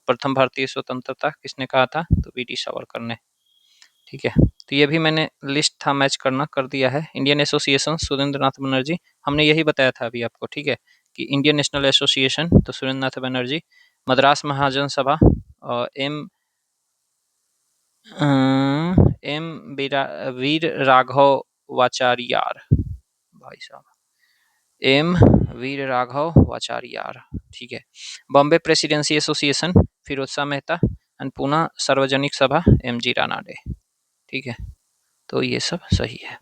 प्रथम भारतीय स्वतंत्रता किसने कहा था? तो वीडी सावरकर ने। ठीक है, तो ये भी मैंने लिस्ट था मैच करना, कर दिया है। इंडियन एसोसिएशन, सुरेंद्र नाथ बनर्जी, हमने यही बताया था अभी आपको। ठीक है, कि इंडियन नेशनल एसोसिएशन, तो सुरेंद्र नाथ Banerjee. Madras Mahajan Sabha, M M Veeraraghavachariar, भाई साहब, एम वीर राघव वाचारियार। ठीक है, Bombay presidency association, Firoz Shah Mehta, and Pune Sarvajanik Sabha, M G Ranade. ठीक है, तो ये सब सही है।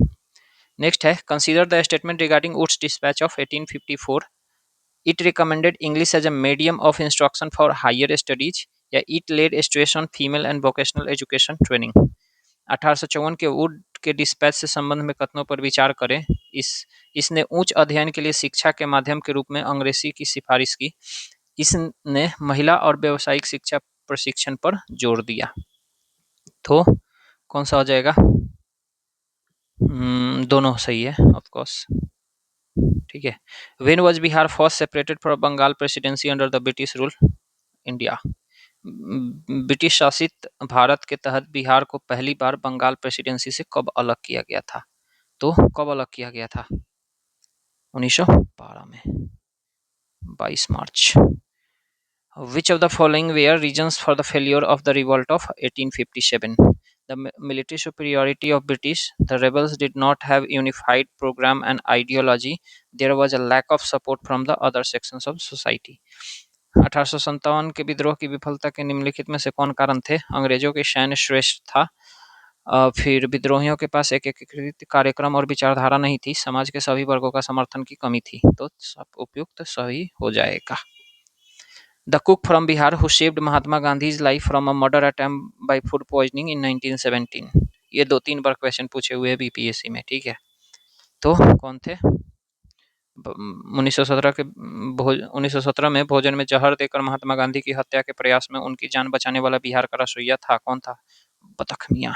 नेक्स्ट है, consider the statement regarding Wood's dispatch of 1854। It recommended English as a medium of instruction for higher studies, या it laid stress on female and vocational education training? 1854 के वुड के डिस्पैच से संबंध में कथनों पर विचार करें। इसने उच्च अध्ययन के लिए शिक्षा के माध्यम के रूप में अंग्रेजी की सिफारिश की। इसने महिला और व्यावसायिक शिक्षा प्रशिक्षण पर जोर दिया। तो कौन सा हो जाएगा? दोनों सही है, ऑफ कोर्स। ठीक है। When was Bihar first separated from Bengal presidency under the British rule? India. British शासित भारत के तहत बिहार को पहली बार बंगाल प्रेसिडेंसी से कब अलग किया गया था? तो कब अलग किया गया था? 1912 में, 22 मार्च। Which of the following were reasons for the failure of the revolt of 1857? The military superiority of British, the rebels did not have unified program and ideology, there was a lack of support from the other sections of society. 1857 के विद्रोह की विफलता के निम्नलिखित में से कौन कारण थे? अंग्रेजों के सैन्य श्रेष्ठ था, फिर विद्रोहियों के पास एक एकीकृत कार्यक्रम और विचारधारा नहीं थी, समाज के सभी वर्गों का समर्थन की कमी थी। तो सब उपयुक्त सही हो जाएगा। The cook from Bihar who saved Mahatma Gandhi's life from a murder attempt by food poisoning in 1917। ये 2-3 बार क्वेश्चन पूछे हुए हैं बीपीएससी में, ठीक है। तो कौन थे? 1917 में भोजन में जहर देकर महात्मा गांधी की हत्या के प्रयास में उनकी जान बचाने वाला बिहार का रसोइया था, कौन था? बतख मियां।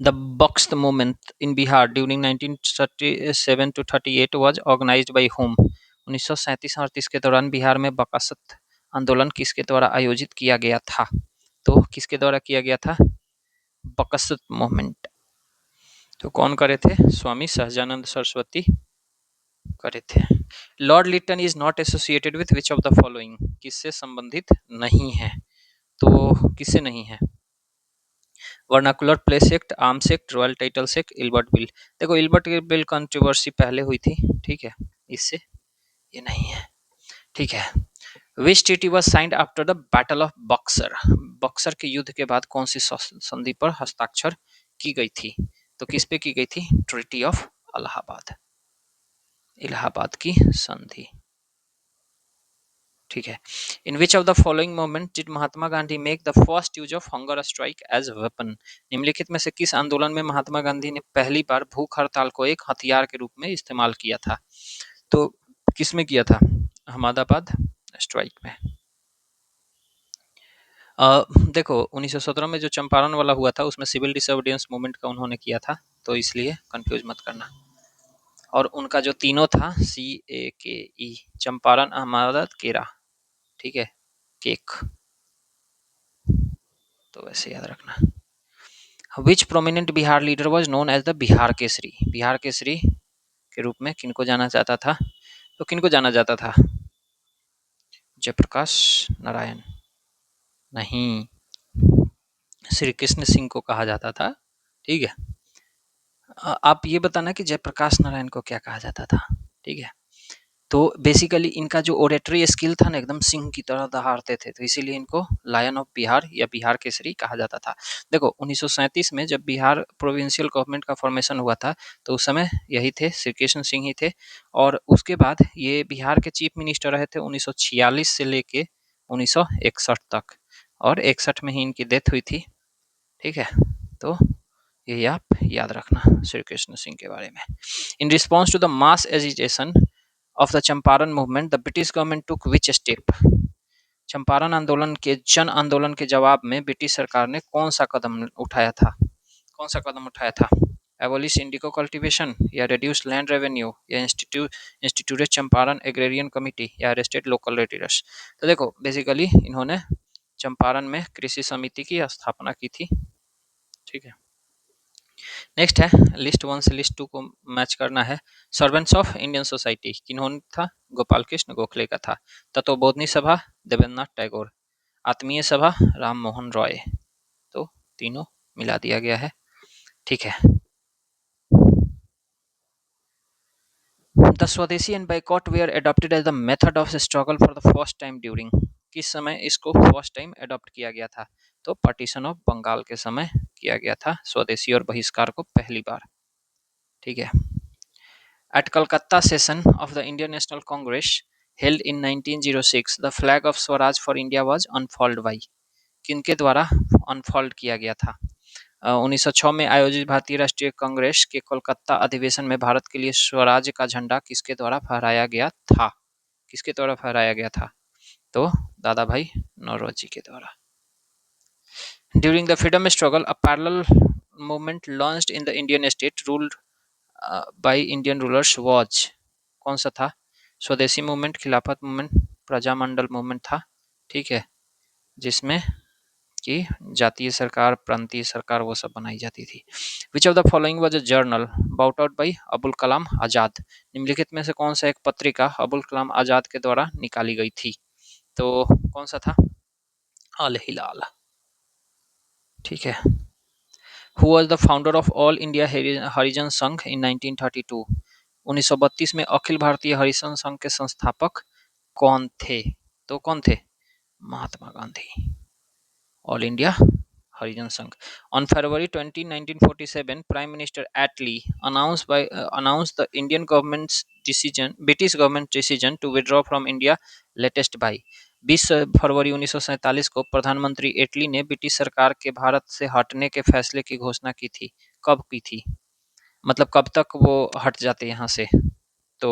The Bakst movement in Bihar during 1937 to 38 was organized by whom? 1937-38 के दौरान बिहार में बकासत आंदोलन किसके द्वारा आयोजित किया गया था? तो किसके द्वारा किया गया था? बकासत मूवमेंट। तो कौन करे थे? स्वामी सहजानंद सरस्वती करे थे। Lord Lytton is not associated with which of the following? किससे संबंधित नहीं है? तो किससे नहीं है? Vernacular press act, arms act, royal titles act, Ilbert bill. देखो इल्बर्ट बिल कंट्रोवर्सी पहले हुई थी, ठीक है, इससे ये नहीं है, ठीक है। Which treaty was signed after the battle of Buxar? Buxar के युद्ध के बाद कौन सी संधि पर हस्ताक्षर की गई थी? तो किस पे की गई थी? ट्रीटी ऑफ इलाहाबाद, इलाहाबाद की संधि, ठीक है। In which of the following movement did Mahatma Gandhi make the first use of hunger strike as weapon? निम्नलिखित में से किस आंदोलन में महात्मा गांधी ने पहली बार भूख हड़ताल को एक हथियार के रूप में इस्तेमाल किया था? तो किस में किया था? अहमदाबाद स्ट्राइक में। देखो 1917 में जो चंपारण वाला हुआ था उसमें सिविल डिसोबीडियंस मूवमेंट का उन्होंने किया था, तो इसलिए कंफ्यूज मत करना। और उनका जो तीनों था CAKE, चंपारण, अहमदाबाद, केरा, ठीक है, केक, तो वैसे याद रखना। Which prominent Bihar leader was known as the Bihar Kesari? Bihar Kesari के रूप में किनको जाना जाता था? तो किनको जाना जाता था? जयप्रकाश नारायण नहीं, श्री कृष्ण सिंह को कहा जाता था, ठीक है। आप ये बताना कि जयप्रकाश नारायण को क्या कहा जाता था, ठीक है। तो बेसिकली इनका जो ओरेटरी स्किल था ना, एकदम सिंह की तरह दहाड़ते थे, तो इसीलिए इनको लायन ऑफ बिहार या बिहार केसरी कहा जाता था। देखो 1937 में जब बिहार प्रोविंशियल गवर्नमेंट का फॉर्मेशन हुआ था, तो उस समय यही थे, श्री कृष्ण सिंह ही थे। और उसके बाद ये बिहार के चीफ मिनिस्टर रहे थे 1946 से लेके 1961 तक, और 61 में ही इनकी डेथ हुई थी, ठीक है। तो ये आप याद रखना श्री कृष्ण सिंह के बारे में। In response to the mass agitation of the Champaran movement, the British government took which step? Champaran आंदोलन के जन आंदोलन के जवाब में ब्रिटिश सरकार ने कौन सा कदम उठाया था? कौन सा कदम उठाया था? एबोलिश इंडिको कल्टीवेशन, या रिड्यूस लैंड रेवेन्यू, या इंस्टीट्यूटेड चंपारण एग्रेरियन कमिटी, या अरेस्टेड लोकल रेडिटर्स? तो देखो बेसिकली इन्होंने चंपारण में कृषि समिति की स्थापना की थी, ठीक है। नेक्स्ट है लिस्ट 1 से लिस्ट 2 को मैच करना है। सर्वेंट्स ऑफ इंडियन सोसाइटी किन्होंने था? गोपाल कृष्ण गोखले का था। तत्वबोधनी सभा देवेंद्रनाथ टैगोर, आत्मीय सभा राम मोहन रॉय। तो तीनों मिला दिया गया है, ठीक है। The swadeshi and boycott were adopted as the method of struggle for the first time during? किस समय इसको फर्स्ट टाइम एडॉप्ट किया गया था? तो पार्टीशन ऑफ बंगाल के समय किया गया था स्वदेशी और बहिष्कार को पहली बार, ठीक है। At Kolkata session of the Indian National Congress held in 1906, the flag of Swaraj for India was unfurled by? किनके द्वारा अनफोल्ड किया गया था? 1906 में आयोजित भारतीय राष्ट्रीय कांग्रेस के कोलकाता अधिवेशन में भारत के लिए स्वराज का झंडा किसके द्वारा फहराया गया था? किसके द्वारा फहराया गया था? तो दादा भाई नौरोजी के द्वारा। During the freedom struggle, a parallel movement launched in the Indian state ruled by Indian rulers was, कौन सा था? स्वदेशी मूवमेंट, खिलाफत मूवमेंट, प्रजामंडल मूवमेंट था, ठीक है, जिसमें कि जातीय सरकार, प्रांतीय सरकार वो सब बनाई जाती थी। Which of the following was a journal brought out by Abul Kalam Azad, निम्नलिखित में से कौन सा एक पत्रिका अबुल कलाम आजाद के द्वारा निकाली गई थी? तो कौन सा था? अल हिलाल, ठीक है। Who was the founder of All India Harijan Sangh in 1932, 1932 में अखिल भारतीय हरिजन संघ के संस्थापक कौन थे? तो कौन थे? महात्मा गांधी, ऑल इंडिया हरिजन संघ। On February 20, 1947, Prime Minister Attlee announced the Indian government's decision, British government decision to withdraw from India latest by 20 फरवरी 1947 को प्रधानमंत्री एटली ने ब्रिटिश सरकार के भारत से हटने के फैसले की घोषणा की थी। कब की थी? मतलब कब तक वो हट जाते यहाँ से? तो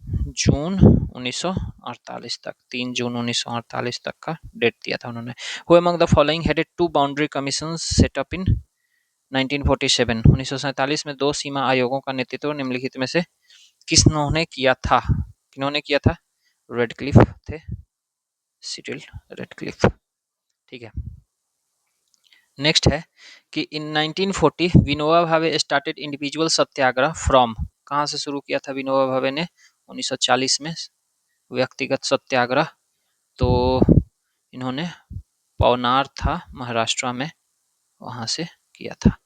जून 1948 तक, 3 जून 1948 तक का डेट दिया था उन्होंने। Who among the following headed two boundary commissions set up in 1947, 1947 में 2 सीमा आयोगों का नेतृत्व निम्नलिखित में से किन्होंने किया था? किन्होंने किया था? रेडक्लिफ थे, सिरिल रेडक्लिफ, ठीक है। नेक्स्ट है कि इन 1940 Vinoba Bhave started individual Satyagraha from, कहाँ से शुरू किया था विनोबा भावे ने? 1940 में व्यक्तिगत सत्याग्रह, तो इन्होंने पवनार था महाराष्ट्र में, वहां से किया था।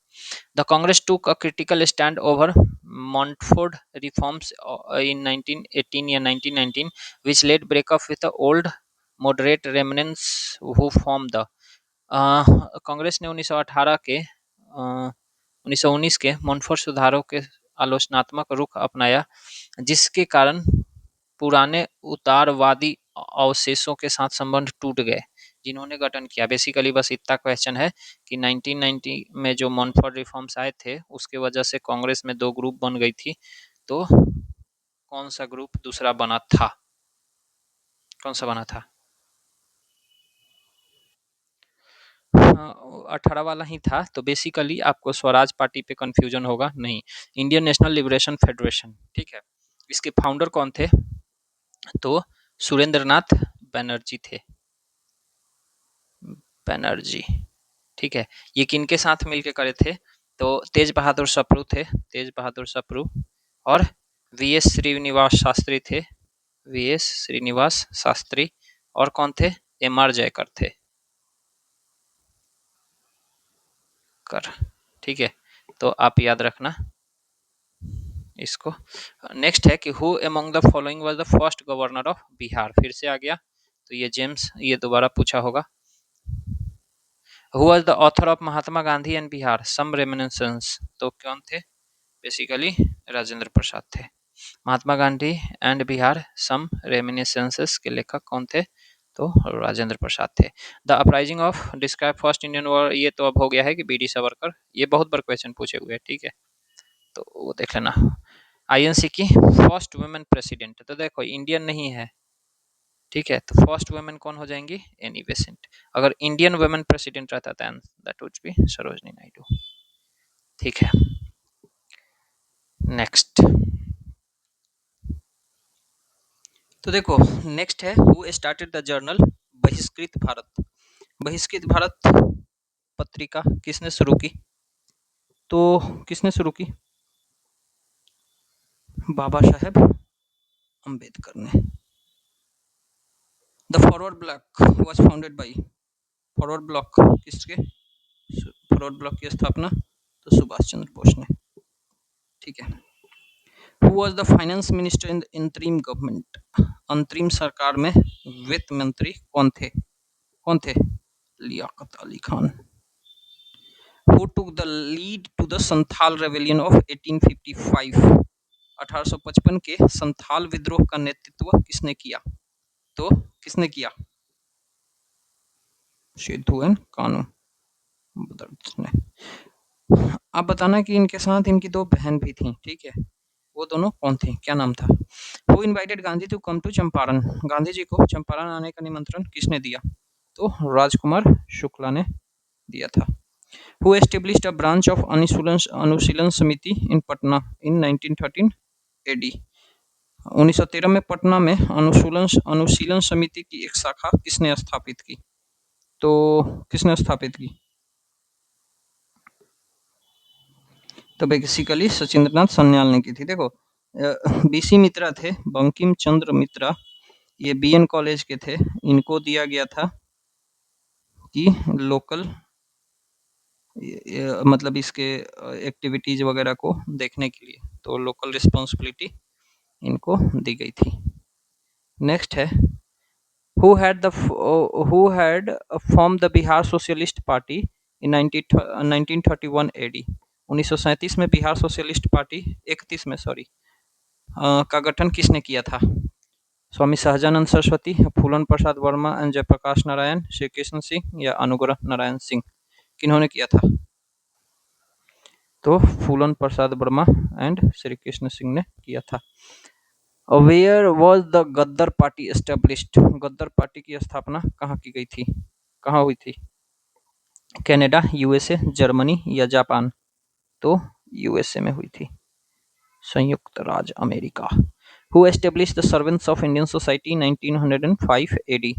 द कांग्रेस टूक a critical stand over Montford reforms in 1918 या 1919 विच lead breakup with the old moderate remnants who form the, Congress ने 1918 के 1919 के मॉन्टफोर्ड सुधारों के आलोचनात्मक रुख अपनाया, जिसके कारण पुराने उदारवादी अवशेषों के साथ संबंध टूट गए जिन्होंने गठन किया। बेसिकली बस इतना क्वेश्चन है कि 1990 में जो मॉन्टफोर्ड रिफॉर्म्स आए थे उसके वजह से कांग्रेस में 2 ग्रुप बन गई थी, तो कौन सा ग्रुप दूसरा बना था? कौन सा बना था? 18 वाला ही था। तो बेसिकली आपको स्वराज पार्टी पे कंफ्यूजन होगा, नहीं, इंडियन नेशनल लिबरेशन फेडरेशन, ठीक है। इसके फाउंडर कौन थे? तो सुरेंद्रनाथ बनर्जी थे, बनर्जी, ठीक है। ये किनके साथ मिलकर करे थे? तो तेज बहादुर सप्रू थे, तेज बहादुर सप्रू, और वीएस श्रीनिवास शास्त्री थे, वीएस श्रीनिवास शास्त्री, और कौन थे? एमआर जयकर थे, कर, ठीक है। तो आप याद रखना इसको। नेक्स्ट है कि who among the following was the first governor of Bihar, फिर से आ गया, तो ये जेम्स, ये दोबारा पूछा होगा। Who was the author of Mahatma Gandhi and Bihar some reminiscence, तो कौन थे? बेसिकली राजेंद्र प्रसाद थे। Mahatma Gandhi and Bihar some reminiscences के लेखक कौन थे? तो राजेंद्र प्रसाद थे। The uprising of describe first Indian war, ये तो अब हो गया है कि बीडी सावरकर, ये बहुत बार क्वेश्चन पूछे हुए हैं, ठीक है, तो वो देख लेना। आईएनसी की फर्स्ट वुमेन प्रेसिडेंट, तो देखो इंडियन नहीं है, ठीक है, तो फर्स्ट वुमेन कौन हो जाएंगी? Annie Besant. अगर इंडियन वुमेन प्रेसिडेंट रहता then that would be Sarojini Naidu, ठीक है। नेक्स्ट, तो देखो नेक्स्ट है हु स्टार्टेड द जर्नल बहिष्कृत भारत, बहिष्कृत भारत पत्रिका किसने शुरू की? तो किसने शुरू की? बाबा साहेब अम्बेडकर ने। The Forward Bloc was founded by, Forward Bloc किसके? फॉरवर्ड ब्लॉक की स्थापना तो सुभाष चंद्र बोस ने, ठीक है। Who was the finance minister in the interim government, अंतरिम सरकार में वित्त मंत्री कौन थे? कौन थे? Liaquat Ali Khan. Who took the lead to the Santhal rebellion of 1855, 1855 के संथाल विद्रोह का नेतृत्व किसने किया? तो किसने किया? सिद्धू एंड कानू ने। आप बताना कि इनके साथ इनकी 2 बहन भी थी, ठीक है, वो दोनों कौन थी, क्या नाम था? Who invited Gandhi to come to Champaran, Gandhi ji को चंपारण आने का निमंत्रण किसने दिया? तो राजकुमार शुक्ला ने दिया था। Who established a branch of Anushilon Samiti in Patna in 1913 AD? 1913 में पटना में अनुशीलन समिति की एक शाखा किसने स्थापित की? तो किसने स्थापित की? तो बेसिकली सचिंद्रनाथ सन्याल ने की थी। देखो बीसी मित्रा थे, बंकिम चंद्र मित्रा, ये बीएन कॉलेज के थे। इनको दिया गया था कि लोकल मतलब इसके एक्टिविटीज वगैरह को देखने के लिए, तो लोकल रिस्पॉन्सिबिलिटी इनको दी गई थी। नेक्स्ट है who had formed the Bihar Socialist Party in 1931 AD? 1937 में बिहार सोशलिस्ट पार्टी 31 में सॉरी का गठन किसने किया था? स्वामी सहजानंद सरस्वती, फूलन प्रसाद वर्मा एंड जयप्रकाश नारायण, श्री कृष्ण सिंह या अनुग्रह नारायण सिंह? किन्होंने किया था? तो फूलन प्रसाद वर्मा एंड श्री कृष्ण सिंह ने किया था। Where was the Ghadar party established? Ghadar party की स्थापना कहाँ की गई थी, कहाँ हुई थी? कनाडा, यूएसए, जर्मनी या जापान? तो यूएसए में हुई थी, संयुक्त राज्य America. Who established the servants of Indian society 1905 AD?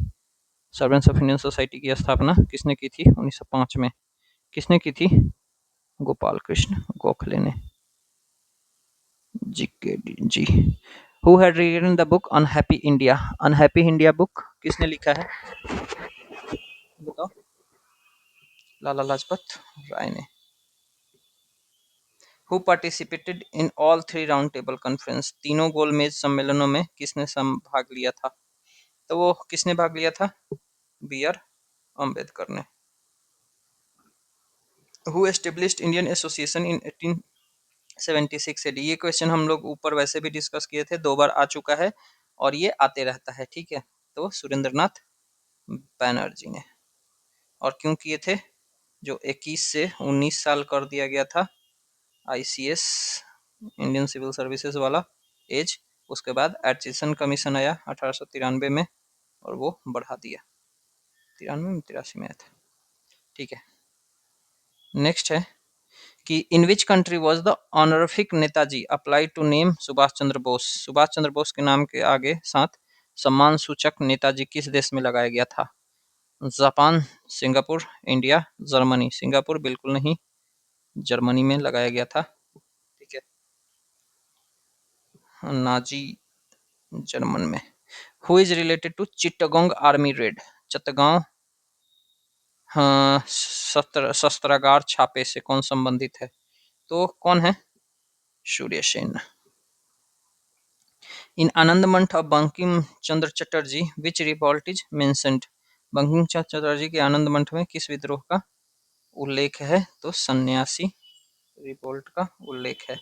Servants of Indian society की स्थापना किसने की थी? 1905 में। किसने की थी? गोपाल कृष्ण गोखले ने। जी। Who had written the book unhappy India? Unhappy India book किसने लिखा है? बताओ। लाला लाजपत राय ने। Who participated in all 3 round table conference? तीनों गोलमेज सम्मेलनों में किसने भाग लिया था? तो वो किसने भाग लिया था? बी आर अम्बेडकर ने। Who established Indian association in 1876 AD? ये क्वेश्चन हम लोग ऊपर वैसे भी डिस्कस किए थे, 2 बार आ चुका है और ये आते रहता है, ठीक है। तो सुरेंद्रनाथ बैनर्जी ने। और क्यों किए थे? जो 21 से 19 साल कर दिया गया था आईसीएस इंडियन सिविल सर्विसेज वाला एज, उसके बाद एडमिशन कमीशन आया 1893 में और वो बढ़ा दिया 93 में 83 में आया था, ठीक है। नेक्स्ट है कि in which country was the honorific Netaji apply to name Subhash Chandra Bose? Subhash Chandra Bose के नाम के आगे साथ सम्मान सूचक नेताजी किस देश में लगाया गया था? Japan, Singapore, India, Germany? Singapore बिल्कुल नहीं, जर्मनी में लगाया गया था, ठीक है, नाजी जर्मन में। Who is related to Chittagong armoury raid? Chittagong शस्त्रागार छापे से कौन संबंधित है? तो कौन है? Surya Sen. In Anand Math of Bankim Chandra Chatterjee which revolt is mentioned? Bankim Chandra Chatterjee के आनंद मंठ में किस विद्रोह का उल्लेख है? तो सन्यासी रिवोल्ट का उल्लेख है।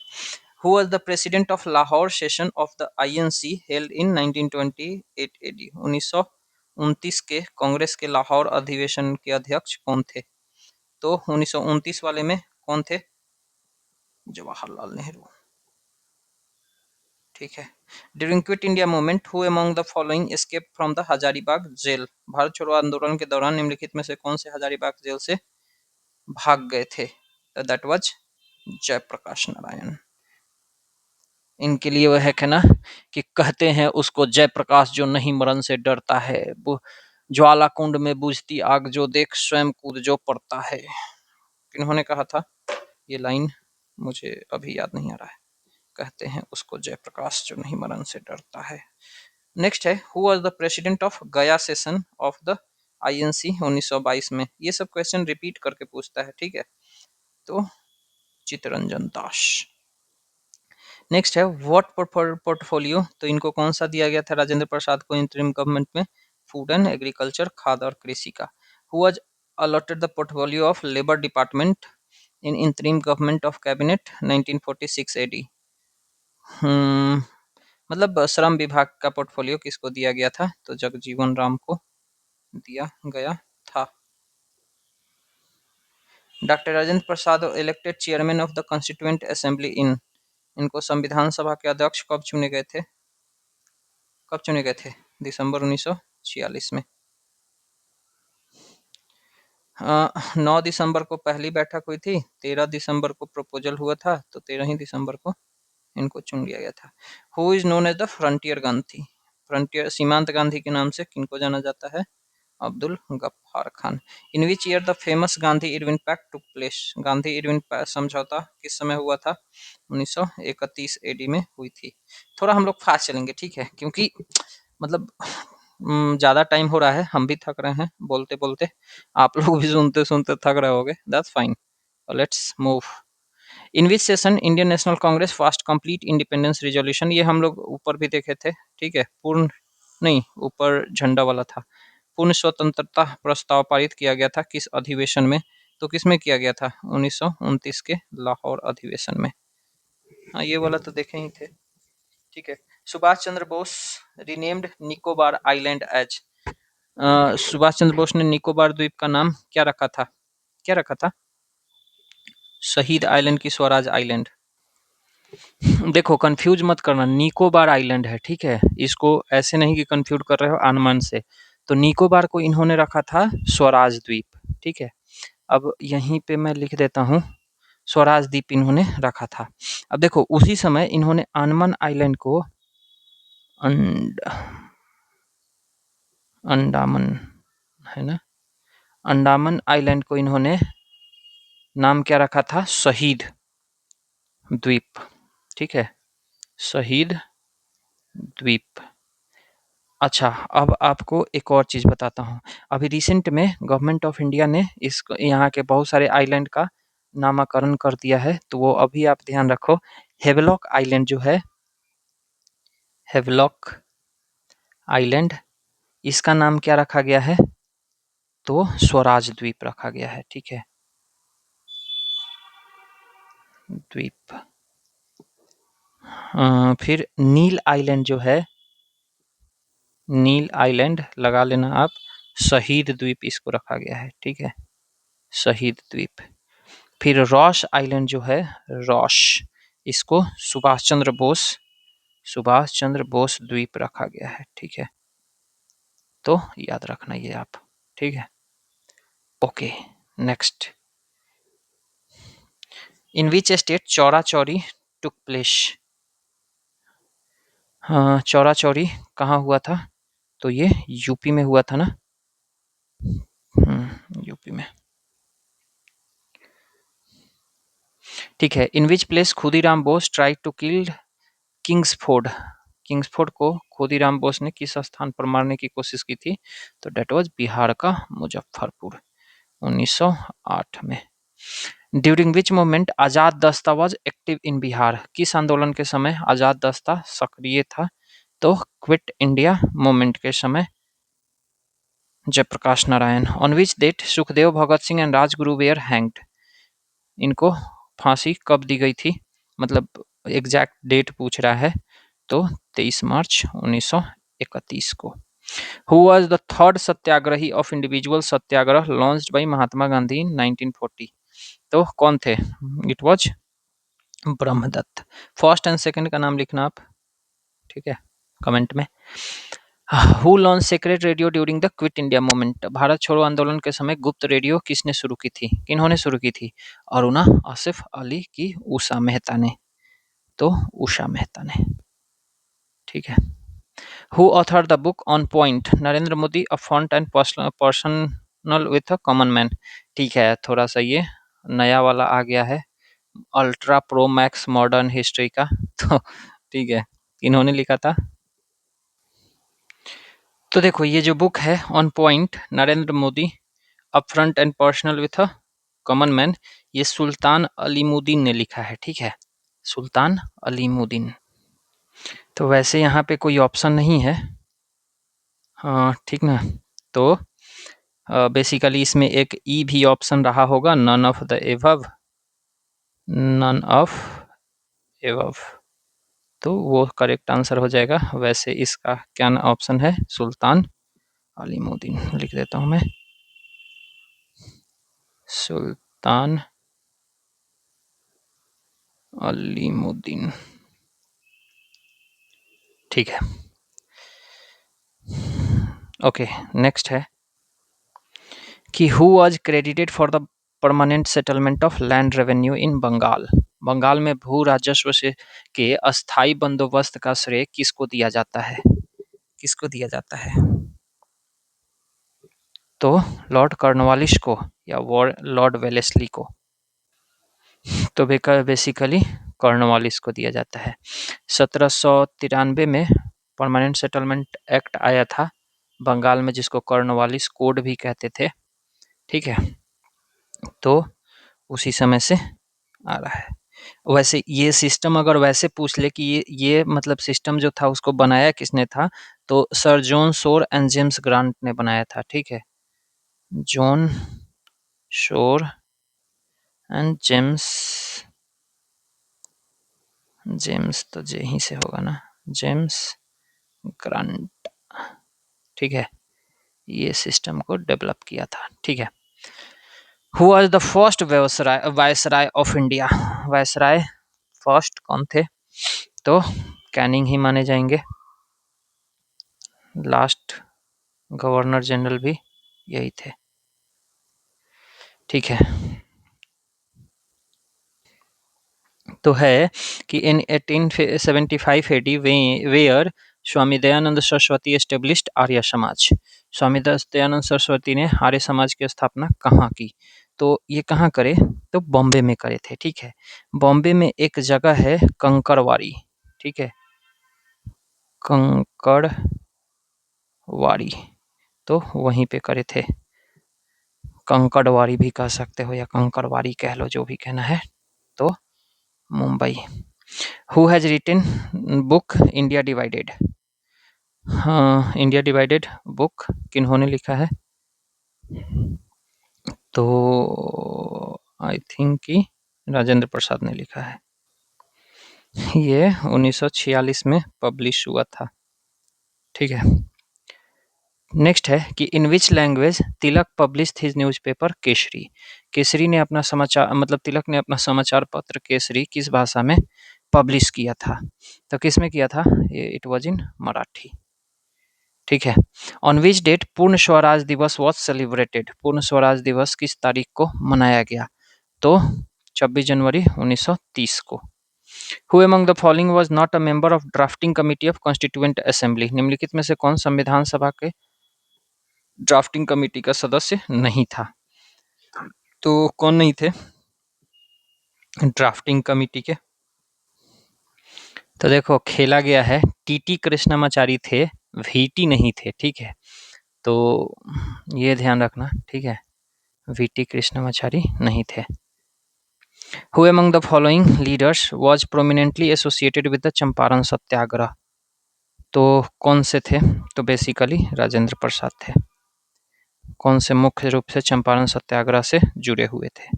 Who was the president of Lahore session of the INC held in 1928 AD? 1929 के कांग्रेस के लाहौर अधिवेशन के अध्यक्ष कौन थे? तो 1929 वाले में कौन थे? जवाहरलाल नेहरू, ठीक है। During quit India movement who among the following escape from the Hazaribagh jail? Bharat छोड़ो आंदोलन के दौरान निम्नलिखित में से कौन से हजारीबाग जेल से भाग गए थे? That was Jayaprakash Narayan. इनके लिए वह है कहना कि कहते हैं उसको जयप्रकाश जो नहीं मरण से डरता है, ज्वाला कुंड में बुझती आग जो देख स्वयं कूद जो पड़ता है। किन्होंने कहा था ये लाइन? मुझे अभी याद नहीं आ रहा है। कहते हैं उसको जयप्रकाश जो नहीं मरण से डरता है। नेक्स्ट है who was the president of गया सेशन ऑफ द आईएनसी 1922 में? ये सब क्वेश्चन रिपीट करके पूछता है, ठीक है। तो चित्तरंजन दास। नेक्स्ट है व्हाट पोर्टफोलियो? तो इनको कौन सा दिया गया था राजेंद्र प्रसाद को इंटरिम गवर्नमेंट में? फूड एंड एग्रीकल्चर, खाद्य और कृषि का। Who was allotted the portfolio of labour department in interim government of cabinet 1946 AD? मतलब श्रम विभाग का पोर्टफोलियो किसको दिया गया था? तो जगजीवन राम को दिया गया था। Doctor Rajendra Prasad elected chairman of the constituent assembly in? इनको संविधान सभा के अध्यक्ष कब चुने गए थे? कब चुने गए थे? दिसंबर 1946 में। 9 दिसंबर को पहली बैठक हुई थी, 13 दिसंबर को प्रपोजल हुआ था, तो 13 ही दिसंबर को इनको चुन लिया गया था। Who is known as the frontier Gandhi? Frontier सीमांत गांधी के नाम से किनको जाना जाता है? Abdul Ghaffar Khan. In which year the famous Gandhi Irwin pact took place? Gandhi Irwin समझौता किस समय हुआ था? 1931 एडी में हुई थी। थोड़ा हम लोग फास्ट चलेंगे, ठीक है, क्योंकि मतलब ज़्यादा टाइम हो रहा है, हम भी थक रहे हैं बोलते बोलते, आप लोग भी सुनते सुनते थक रहे होगे, that's fine. Let's move. In which session Indian National Congress fast complete independence resolution? ये हम लोग ऊपर भी देखे थे, ठीक है, पूर्ण नहीं, ऊपर झंडा वाला था। पूर्ण स्वतंत्रता प्रस्ताव पारित किया गया था किस अधिवेशन में? तो किसमें किया गया था? 1929 के लाहौर अधिवेशन में। हाँ, ये वाला तो देखे ही थे, ठीक है। Subhash Chandra Bose renamed Nicobar island as? Subhash Chandra Bose ने निकोबार द्वीप का नाम क्या रखा था? क्या रखा था? शहीद आइलैंड की स्वराज आइलैंड? देखो, कंफ्यूज मत करना, निकोबार आइलैंड है, ठीक है, इसको ऐसे नहीं कि कंफ्यूज कर रहे हो अंडमान से। तो निकोबार को इन्होंने रखा था स्वराज द्वीप, ठीक है। अब यहीं पे मैं लिख देता हूँ, स्वराज द्वीप इन्होंने रखा था। अब देखो, उसी समय इन्होंने अंडमान आइलैंड को अंडमान है ना, अंडमान आइलैंड को इन्होंने नाम क्या रखा था? शहीद द्वीप, ठीक है, शहीद द्वीप। अच्छा, अब आपको एक और चीज़ बताता हूँ। अभी रिसेंट में गवर्नमेंट ऑफ इंडिया ने इस यहाँ के बहुत सारे आइलैंड का नामकरण कर दिया है, तो वो अभी आप ध्यान रखो। हेवलॉक आइलैंड जो है, हेवलॉक आइलैंड, इसका नाम क्या रखा गया है? तो स्वराज द्वीप रखा गया है, ठीक है, द्वीप। फिर नील आइलैंड जो है, नील आइलैंड लगा लेना आप, शहीद द्वीप इसको रखा गया है, ठीक है, शहीद द्वीप। फिर रॉस आइलैंड जो है, रॉस, इसको सुभाष चंद्र बोस द्वीप रखा गया है, ठीक है, तो याद रखना ये आप, ठीक है। Okay, next. In which state Chaura Chauri took place? Chaura Chauri कहाँ हुआ था? तो ये यूपी में हुआ था ना, यूपी में, ठीक है। In which place Khudiram Bose try to kill Kingsford? Kingsford को खुदीराम बोस ने किस स्थान पर मारने की कोशिश की थी? तो डेट वाज बिहार का मुजफ्फरपुर, 1908 में। ड्यूरिंग विच मूवमेंट आजाद दस्ता वाज एक्टिव इन बिहार? किस आंदोलन के समय आजाद दस्ता सक्रिय था? तो क्विट इंडिया मूवमेंट के समय, Jayaprakash Narayan. On which date Sukhdev, Bhagat Singh and Rajguru were hanged? इनको फांसी कब दी गई थी? मतलब एग्जैक्ट डेट पूछ रहा है, तो 23 मार्च 1931 को। Who was the third Satyagrahi of individual Satyagraha launched by Mahatma Gandhi in 1940? तो कौन थे? It was Brahmadatt. First and second का नाम लिखना आप, ठीक है, कमेंट में। Who launched secret radio during the Quit India movement? Bharat छोड़ो आंदोलन के समय गुप्त रेडियो किसने शुरू की थी? किन्होंने शुरू की थी? अरुणा आसिफ अली की उषा मेहता ने, तो उषा मेहता ने, ठीक है। Who authored the book on point? Narendra Modi, a font and personal with a common man? ठीक है, थोड़ा सा ये नया वाला आ गया है, ultra pro max modern history का, तो ठीक है, इन्होंने लिखा था। तो देखो, ये जो बुक है on point, Narendra Modi, upfront and personal with a common man, ये सुल्तान अलीमुद्दीन ने लिखा है, ठीक है, सुल्तान अलीमुद्दीन। तो वैसे यहाँ पे कोई ऑप्शन नहीं है, हाँ, ठीक ना, तो बेसिकली इसमें एक ई भी ऑप्शन रहा होगा, none of the above, none of above, तो वो करेक्ट आंसर हो जाएगा। वैसे इसका क्या ऑप्शन है? सुल्तान अलीमुद्दीन लिख देता हूँ मैं, सुल्तान अलीमुद्दीन, ठीक है। ओके, नेक्स्ट है, कि who was credited for the permanent settlement of land revenue in Bengal. Bengal में भू राजस्व से के अस्थाई बंदोबस्त का श्रेय किसको दिया जाता है? किसको दिया जाता है? तो लॉर्ड कॉर्नवालिस को या लॉर्ड वेलेस्ली को? तो बेसिकली कॉर्नवालिस को दिया जाता है। 1793 में परमानेंट सेटलमेंट एक्ट आया था बंगाल में, जिसको कॉर्नवालिस कोड भी कहते थे। ठीक है, तो उसी समय से आ रहा है। वैसे ये सिस्टम अगर वैसे पूछ ले कि ये मतलब सिस्टम जो था उसको बनाया किसने था, तो sir John Shore and James grant ने बनाया था। ठीक है, John Shore and James, James तो जे ही से होगा ना, जेम्स ग्रांट। ठीक है, ये सिस्टम को डेवलप किया था। ठीक है, who was the first viceroy of India? Viceroy first कौन थे? तो कैनिंग ही माने जाएंगे। लास्ट गवर्नर जनरल भी यही थे। ठीक है, तो है कि in 1875 AD where Swami Dayanand Saraswati established Arya Samaj. Swami Dayanand Saraswati ने आर्य समाज की स्थापना कहाँ की? तो ये कहाँ करे? तो बॉम्बे में करे थे। ठीक है, बॉम्बे में एक जगह है कंकड़वाड़ी। ठीक है, कंकड़वाड़ी, तो वहीं पे करे थे। कंकड़वाड़ी भी कह सकते हो या कंकड़वाड़ी कह लो, जो भी कहना है। तो Mumbai. Who has written book India divided? हाँ, इंडिया डिवाइडेड बुक किन्होंने लिखा है? तो आई थिंक कि राजेंद्र प्रसाद ने लिखा है। ये 1946 में पब्लिश हुआ था। ठीक है, नेक्स्ट है कि in which language Tilak publish his newspaper Kesari? Kesari ने अपना समाचार मतलब तिलक ने अपना समाचार पत्र केसरी किस भाषा में पब्लिश किया था? तो किस में किया था? It was in Marathi. ठीक है, ऑन विच डेट पूर्ण स्वराज दिवस वॉज सेलिब्रेटेड? पूर्ण स्वराज दिवस किस तारीख को मनाया गया? तो 26 जनवरी 1930 को। Who among the following was not a member of drafting committee of constituent assembly? निम्नलिखित में से कौन संविधान सभा के ड्राफ्टिंग कमेटी का सदस्य नहीं था? तो कौन नहीं थे ड्राफ्टिंग कमेटी के? तो देखो खेला गया है, टीटी कृष्णमाचारी थे, वीटी नहीं थे। ठीक है, तो ये ध्यान रखना। ठीक है, वीटी कृष्णमाचारी नहीं थे। Who among the following leaders was prominently associated with the Champaran Satyagraha? तो कौन से थे? तो बेसिकली राजेंद्र प्रसाद थे। कौन से मुख्य रूप से चंपारण सत्याग्रह से जुड़े हुए थे?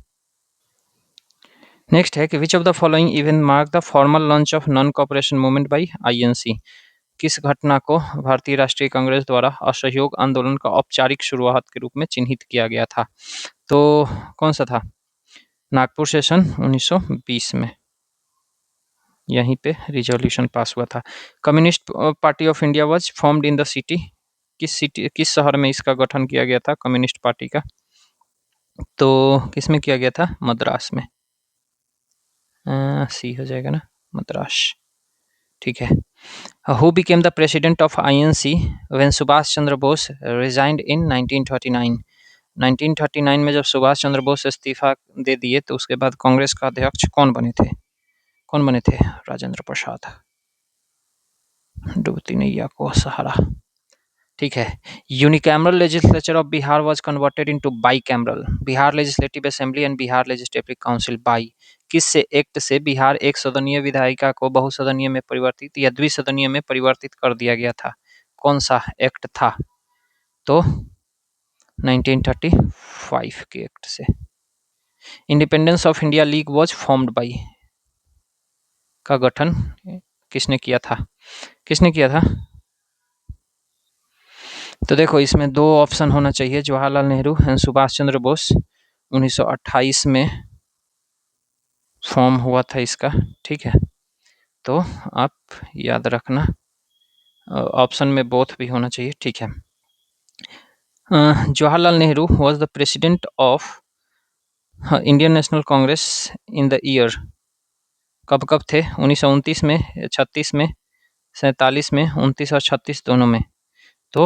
नेक्स्ट है कि विच of the following event mark the formal launch of non cooperation movement by INC? किस घटना को भारतीय राष्ट्रीय कांग्रेस द्वारा असहयोग आंदोलन का औपचारिक शुरुआत के रूप में चिन्हित किया गया था? तो कौन सा था? नागपुर सेशन 1920 में, यहीं पे रिजोल्यूशन पास हुआ था। Communist party of India was formed in the city? किस शहर में इसका गठन किया गया था कम्युनिस्ट पार्टी का? तो किस में किया गया था? मद्रास में। सी हो जाएगा ना, मद्रास। ठीक है, who became the president of INC when Subhash Chandra Bose resigned in 1939? 1939 में जब सुभाष चंद्र बोस इस्तीफा दे दिए तो उसके बाद कांग्रेस का अध्यक्ष कौन बने थे? कौन बने थे? राजेंद्र प्रसाद। डूबती नैया को सहारा। ठीक है, unicameral legislature of Bihar was converted into bicameral. Bihar legislative assembly and Bihar legislative council by किस से एक्ट से बिहार एक सदनीय विधायिका को बहुसदनीय में परिवर्तित या द्विसदनीय में परिवर्तित कर दिया गया था? कौन सा एक्ट था? तो 1935 के एक्ट से। Independence of India league was formed by का गठन किसने किया था? किसने किया था? तो देखो इसमें दो ऑप्शन होना चाहिए, जवाहरलाल नेहरू एंड सुभाष चंद्र बोस। 1928 में फॉर्म हुआ था इसका। ठीक है, तो आप याद रखना, ऑप्शन में बोथ भी होना चाहिए। ठीक है, Jawaharlal Nehru was the president of Indian National Congress in the year, कब कब थे? 1929 में, 36 में, 47 में, 29 और 36 दोनों में। तो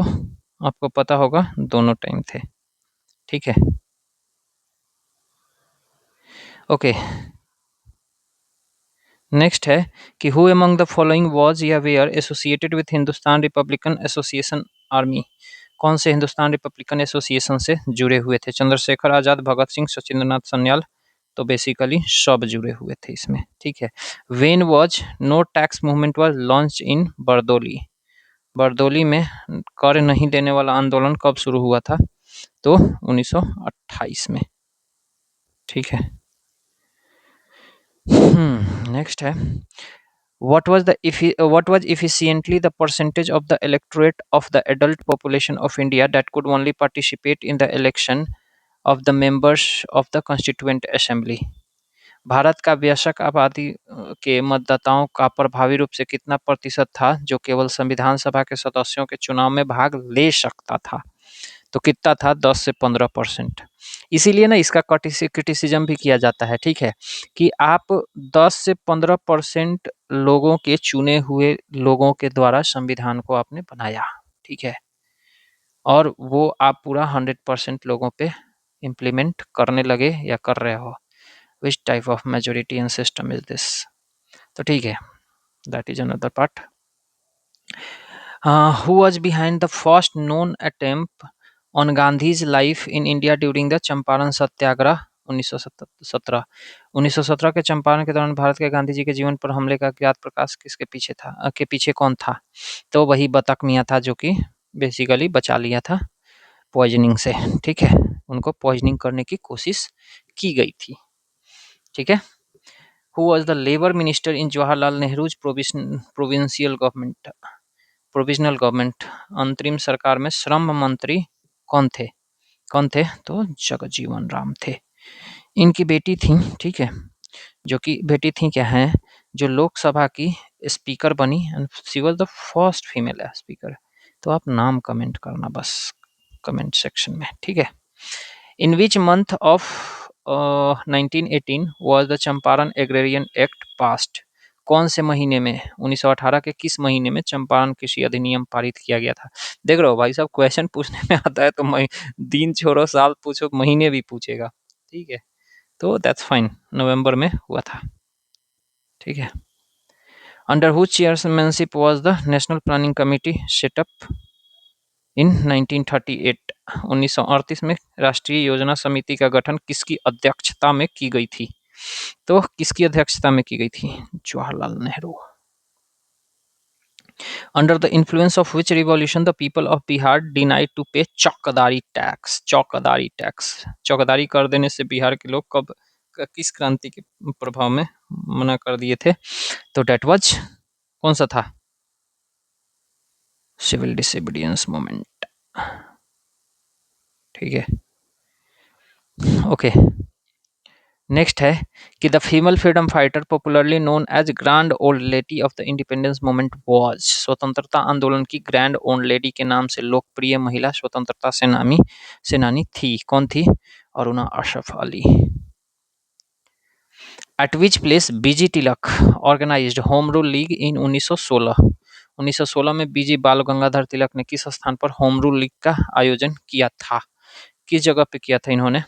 आपको पता होगा दोनों टाइम थे, ठीक है। ओके, नेक्स्ट है कि who among the following was या were associated with Hindustan republican association army. कौन से हिंदुस्तान रिपब्लिकन एसोसिएशन से जुड़े हुए थे? चंद्रशेखर आजाद, भगत सिंह, सचिंद्रनाथ सन्याल। तो बेसिकली सब जुड़े हुए थे इसमें, ठीक है। When was no tax movement was launch in Bardoli. Bardoli में कर नहीं देने वाला आंदोलन कब शुरू हुआ था? तो 1928 में, ठीक है। नेक्स्ट है what was efficiently the percentage of the electorate of the adult population of India that could only participate in the election of the members of the Constituent Assembly? Bharat का वयस्क आबादी के मतदाताओं का प्रभावी रूप से कितना प्रतिशत था जो केवल संविधान सभा के सदस्यों के चुनाव में भाग ले सकता था? तो कितना था? 10 से 15%। इसीलिए ना इसका क्रिटिसिज्म भी किया जाता है, ठीक है, कि आप 10 से 15% लोगों के चुने हुए लोगों के द्वारा संविधान को आपने बनाया, ठीक है, और वो आप पूरा 100% लोगों पे इम्प्लीमेंट करने लगे या कर रहे हो। Which type of majority and system is this? तो ठीक है, that is another part. Who was behind the first known attempt on Gandhi's life in India during the Champaran Satyagraha 1917? 1917 के चंपारण के दौरान भारत के गांधी जी के जीवन पर हमले का ज्ञात प्रकाश किसके पीछे था? के पीछे कौन था? तो वही बतक मियाँ था जो कि बेसिकली बचा लिया था पॉइजनिंग से, ठीक है, उनको पॉइजनिंग करने की कोशिश की गई थी, ठीक है। Who was the labor minister in Jawaharlal Nehru's provincial government? Provisional government, अंतरिम सरकार में श्रम मंत्री कौन थे? कौन थे? तो जगजीवन राम थे। इनकी बेटी थी, ठीक है, जो कि बेटी थी क्या है, जो लोकसभा की स्पीकर बनी and she was the first female speaker. तो आप नाम कमेंट करना बस कमेंट सेक्शन में, ठीक है। In which month of 1918 was the Champaran agrarian act passed? कौन से महीने में, 1918 के किस महीने में चंपारण कृषि अधिनियम पारित किया गया था? देख रहे हो भाई साहब, क्वेश्चन पूछने में आता है तो दिन छोड़ो, साल पूछो, महीने भी पूछेगा, ठीक है। तो दैट्स फाइन, नवंबर में हुआ था, ठीक है। Under whose chairmanship was the national planning committee set up in 1938? 1938 में राष्ट्रीय योजना समिति का गठन किसकी अध्यक्षता में की गई थी? तो किसकी अध्यक्षता में की गई थी? Jawaharlal Nehru. Under the influence of which revolution the people of Bihar denied to pay chaukidari tax? Chaukidari tax, चौकदारी कर देने से बिहार के लोग कब किस क्रांति के प्रभाव में मना कर दिए थे? तो डेट वाज, कौन सा था? सिविल डिसोबीडियंस मूवमेंट, ठीक है। ओके, नेक्स्ट है कि the female freedom fighter popularly known as grand old lady of the independence movement was? स्वतंत्रता आंदोलन की ग्रैंड ओल्ड लेडी के नाम से लोकप्रिय महिला स्वतंत्रता सेनानी थी, कौन थी? Aruna Asaf Ali. At which place BG Tilak organized home rule league in 1916? 1916 में बीजी बाल गंगाधर तिलक ने किस स्थान पर होम रूल लीग का आयोजन किया था? किस जगह पे किया था इन्होंने?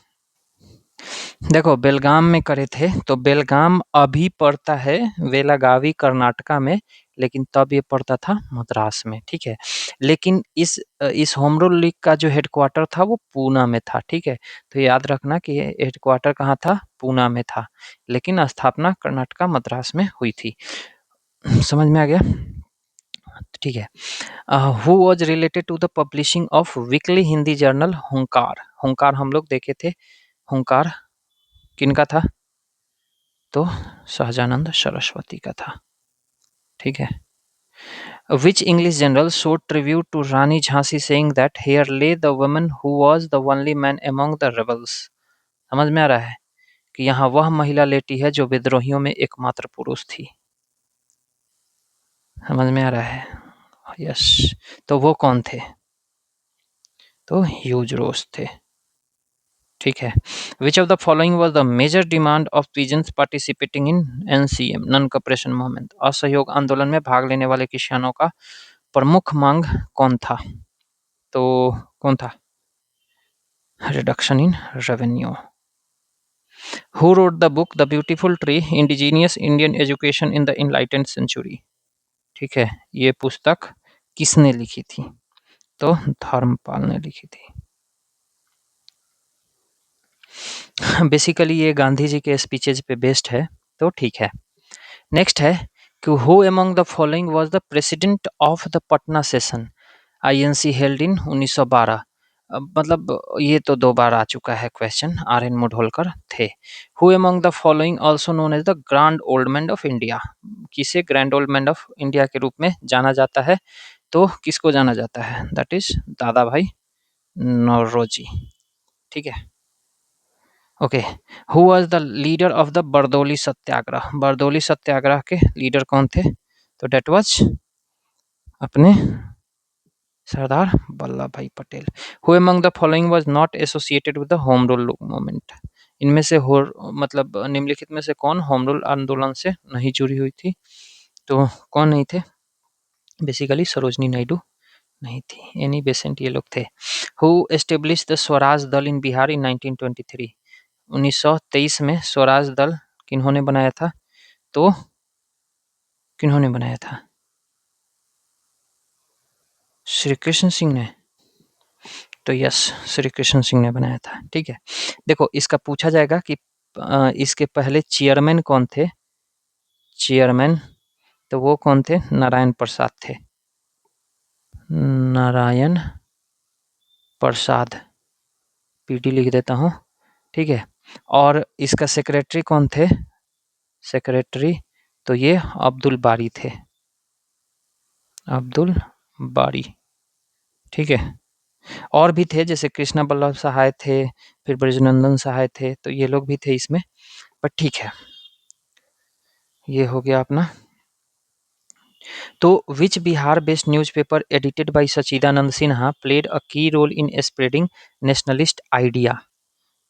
देखो, बेलगाम में करे थे, तो बेलगाम अभी पड़ता है वेलागावी कर्नाटका में, लेकिन तब ये पड़ता था मद्रास में, ठीक है। लेकिन इस होम रूल लीग का जो हेडक्वार्टर था वो पूना में था, ठीक है। तो याद रखना कि ये हेडक्वार्टर कहाँ था? पूना में था, लेकिन स्थापना कर्नाटका मद्रास में हुई थी। समझ में आ गया? ठीक है। Who was related to the publishing of weekly Hindi journal Hunkar? Hunkar हम लोग देखे थे, हुंकार किनका था? तो सहजानंद सरस्वती का था, ठीक है। Which English general showed tribute to Rani Jhansi saying that here lay the woman who was the only man among the rebels? समझ में आ रहा है कि यहाँ वह महिला लेटी है जो विद्रोहियों में एकमात्र पुरुष थी। समझ में आ रहा है? यस। तो वो कौन थे? तो ह्यूज रोज थे। ठीक है। Which of the following was the major demand of peasants participating in NCM non cooperation movement? असहयोग आंदोलन में भाग लेने वाले किसानों का प्रमुख मांग कौन था? तो कौन था? Reduction in revenue. Who wrote the book the beautiful tree indigenous Indian education in the enlightened century? ठीक है, ये पुस्तक किसने लिखी थी? तो धर्मपाल ने लिखी थी। बेसिकली ये गांधी जी के स्पीचेज पे बेस्ड है, तो ठीक है। नेक्स्ट है कि who among the following was the president of the Patna session INC held in 1912? मतलब ये तो 2 बार आ चुका है क्वेश्चन, आर.एन. मुढोलकर थे। Who among the following also known as the grand old man of India? किसे grand old man of India के रूप में जाना जाता है? तो किसको जाना जाता है? दैट इज दादा भाई नौरोजी। ठीक है। Okay. Who was the leader of the Bardoli Satyagraha? Bardoli Satyagraha के लीडर कौन थे? तो डेट वाज अपने सरदार वल्लभ भाई Patel. Who among the following was not associated with the home rule movement? इनमें से हो मतलब निम्नलिखित में से कौन होम रूल आंदोलन से नहीं जुड़ी हुई थी? तो कौन नहीं थे? बेसिकली सरोजनी नायडू नहीं थी, एनी बेसेंट ये लोग थे। हु एस्टेब्लिश द स्वराज दल इन बिहार इन 1923? 1923 में स्वराज दल किन्होंने बनाया था? तो किन्होंने बनाया था? श्री कृष्ण सिंह ने। तो यस, श्री कृष्ण सिंह ने बनाया था। ठीक है। देखो इसका पूछा जाएगा कि इसके पहले चेयरमैन कौन थे? चेयरमैन तो वो कौन थे? नारायण प्रसाद थे। नारायण प्रसाद, पीडी लिख देता हूँ। ठीक है। और इसका सेक्रेटरी कौन थे? सेक्रेटरी तो ये अब्दुल बारी थे, अब्दुल बारी। ठीक है। और भी थे जैसे कृष्णा बल्लभ सहाय थे, फिर ब्रजनंदन सहाय थे, तो ये लोग भी थे इसमें, पर ठीक है। ये हो गया अपना। तो which Bihar based newspaper edited by Sachchidananda Sinha played a key role in spreading nationalist idea?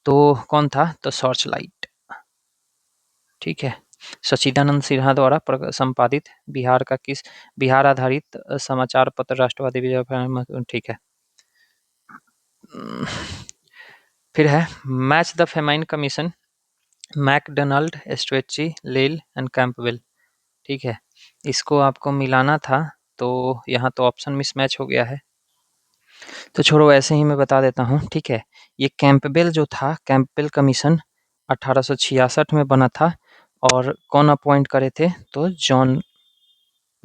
तो कौन था? तो सर्च लाइट। ठीक है। सचिदानंद सिन्हा द्वारा संपादित बिहार का किस बिहार आधारित समाचार पत्र राष्ट्रवादी विजय। ठीक है। फिर है match the famine commission MacDonnell Strachey Lyall and Campbell. ठीक है। इसको आपको मिलाना था, तो यहाँ तो ऑप्शन मिसमैच हो गया है, तो छोड़ो ऐसे ही मैं बता देता हूँ। ठीक है। ये कैंपबेल जो था, कैंपबेल कमीशन 1866 में बना था, और कौन अपॉइंट करे थे? तो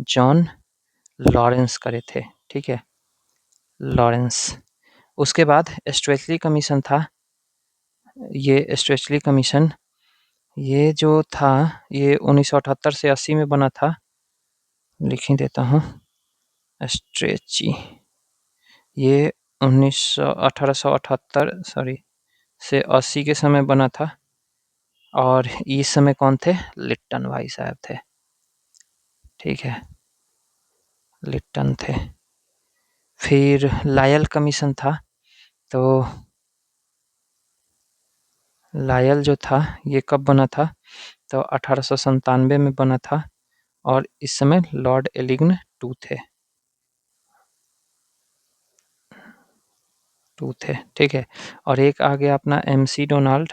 जॉन लॉरेंस करे थे। ठीक है, लॉरेंस। उसके बाद स्ट्रेचली कमीशन था। ये स्ट्रेचली कमीशन ये जो था, ये 1978 से 80 में बना था। लिख ही देता हूँ, स्ट्रेची ये 1878 सॉरी से 80 के समय बना था, और इस समय कौन थे? लिट्टन भाई साहब थे। ठीक है, लिट्टन थे। फिर लायल कमीशन था, तो लायल जो था ये कब बना था? तो 1897 में बना था, और इस समय लॉर्ड एलिग्न टू थे। ठीक है। और एक आ गया अपना MC डोनाल्ड।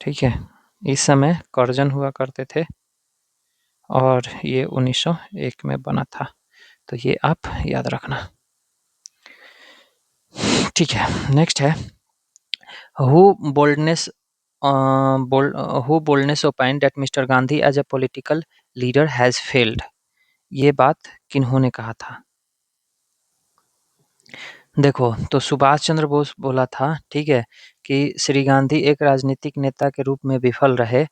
ठीक है। इस समय कर्जन हुआ करते थे, और ये 1901 में बना था, तो ये आप याद रखना। ठीक है। नेक्स्ट है who boldness who boldness opined that mister Gandhi as a political leader has failed? ये बात किन्होंने कहा था? देखो, तो सुभाष चंद्र बोस बोला था, ठीक है, कि श्री गांधी एक राजनीतिक नेता के रूप में विफल रहे।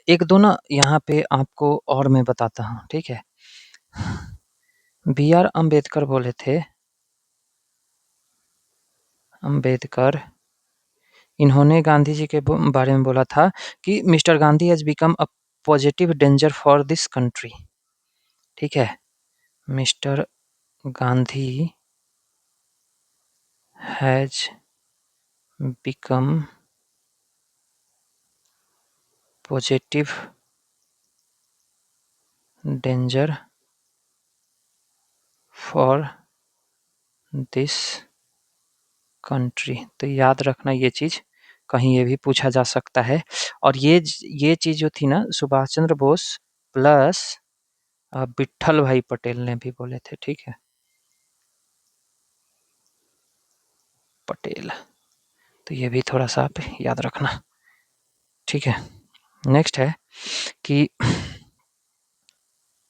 एक दो ना यहाँ पे आपको और मैं बताता हूँ। ठीक है। बी आर अम्बेडकर बोले थे, अम्बेडकर, इन्होंने गांधी जी के बारे में बोला था कि mister Gandhi has become a positive danger for this country. ठीक है। Mister Gandhi has become positive danger for this country. तो याद रखना ये चीज़, कहीं ये भी पूछा जा सकता है। और ये चीज़ जो थी ना, सुभाष चंद्र बोस प्लस विट्ठल भाई पटेल ने भी बोले थे, ठीक है, पटेल। तो ये भी थोड़ा सा आप याद रखना, ठीक है। नेक्स्ट है कि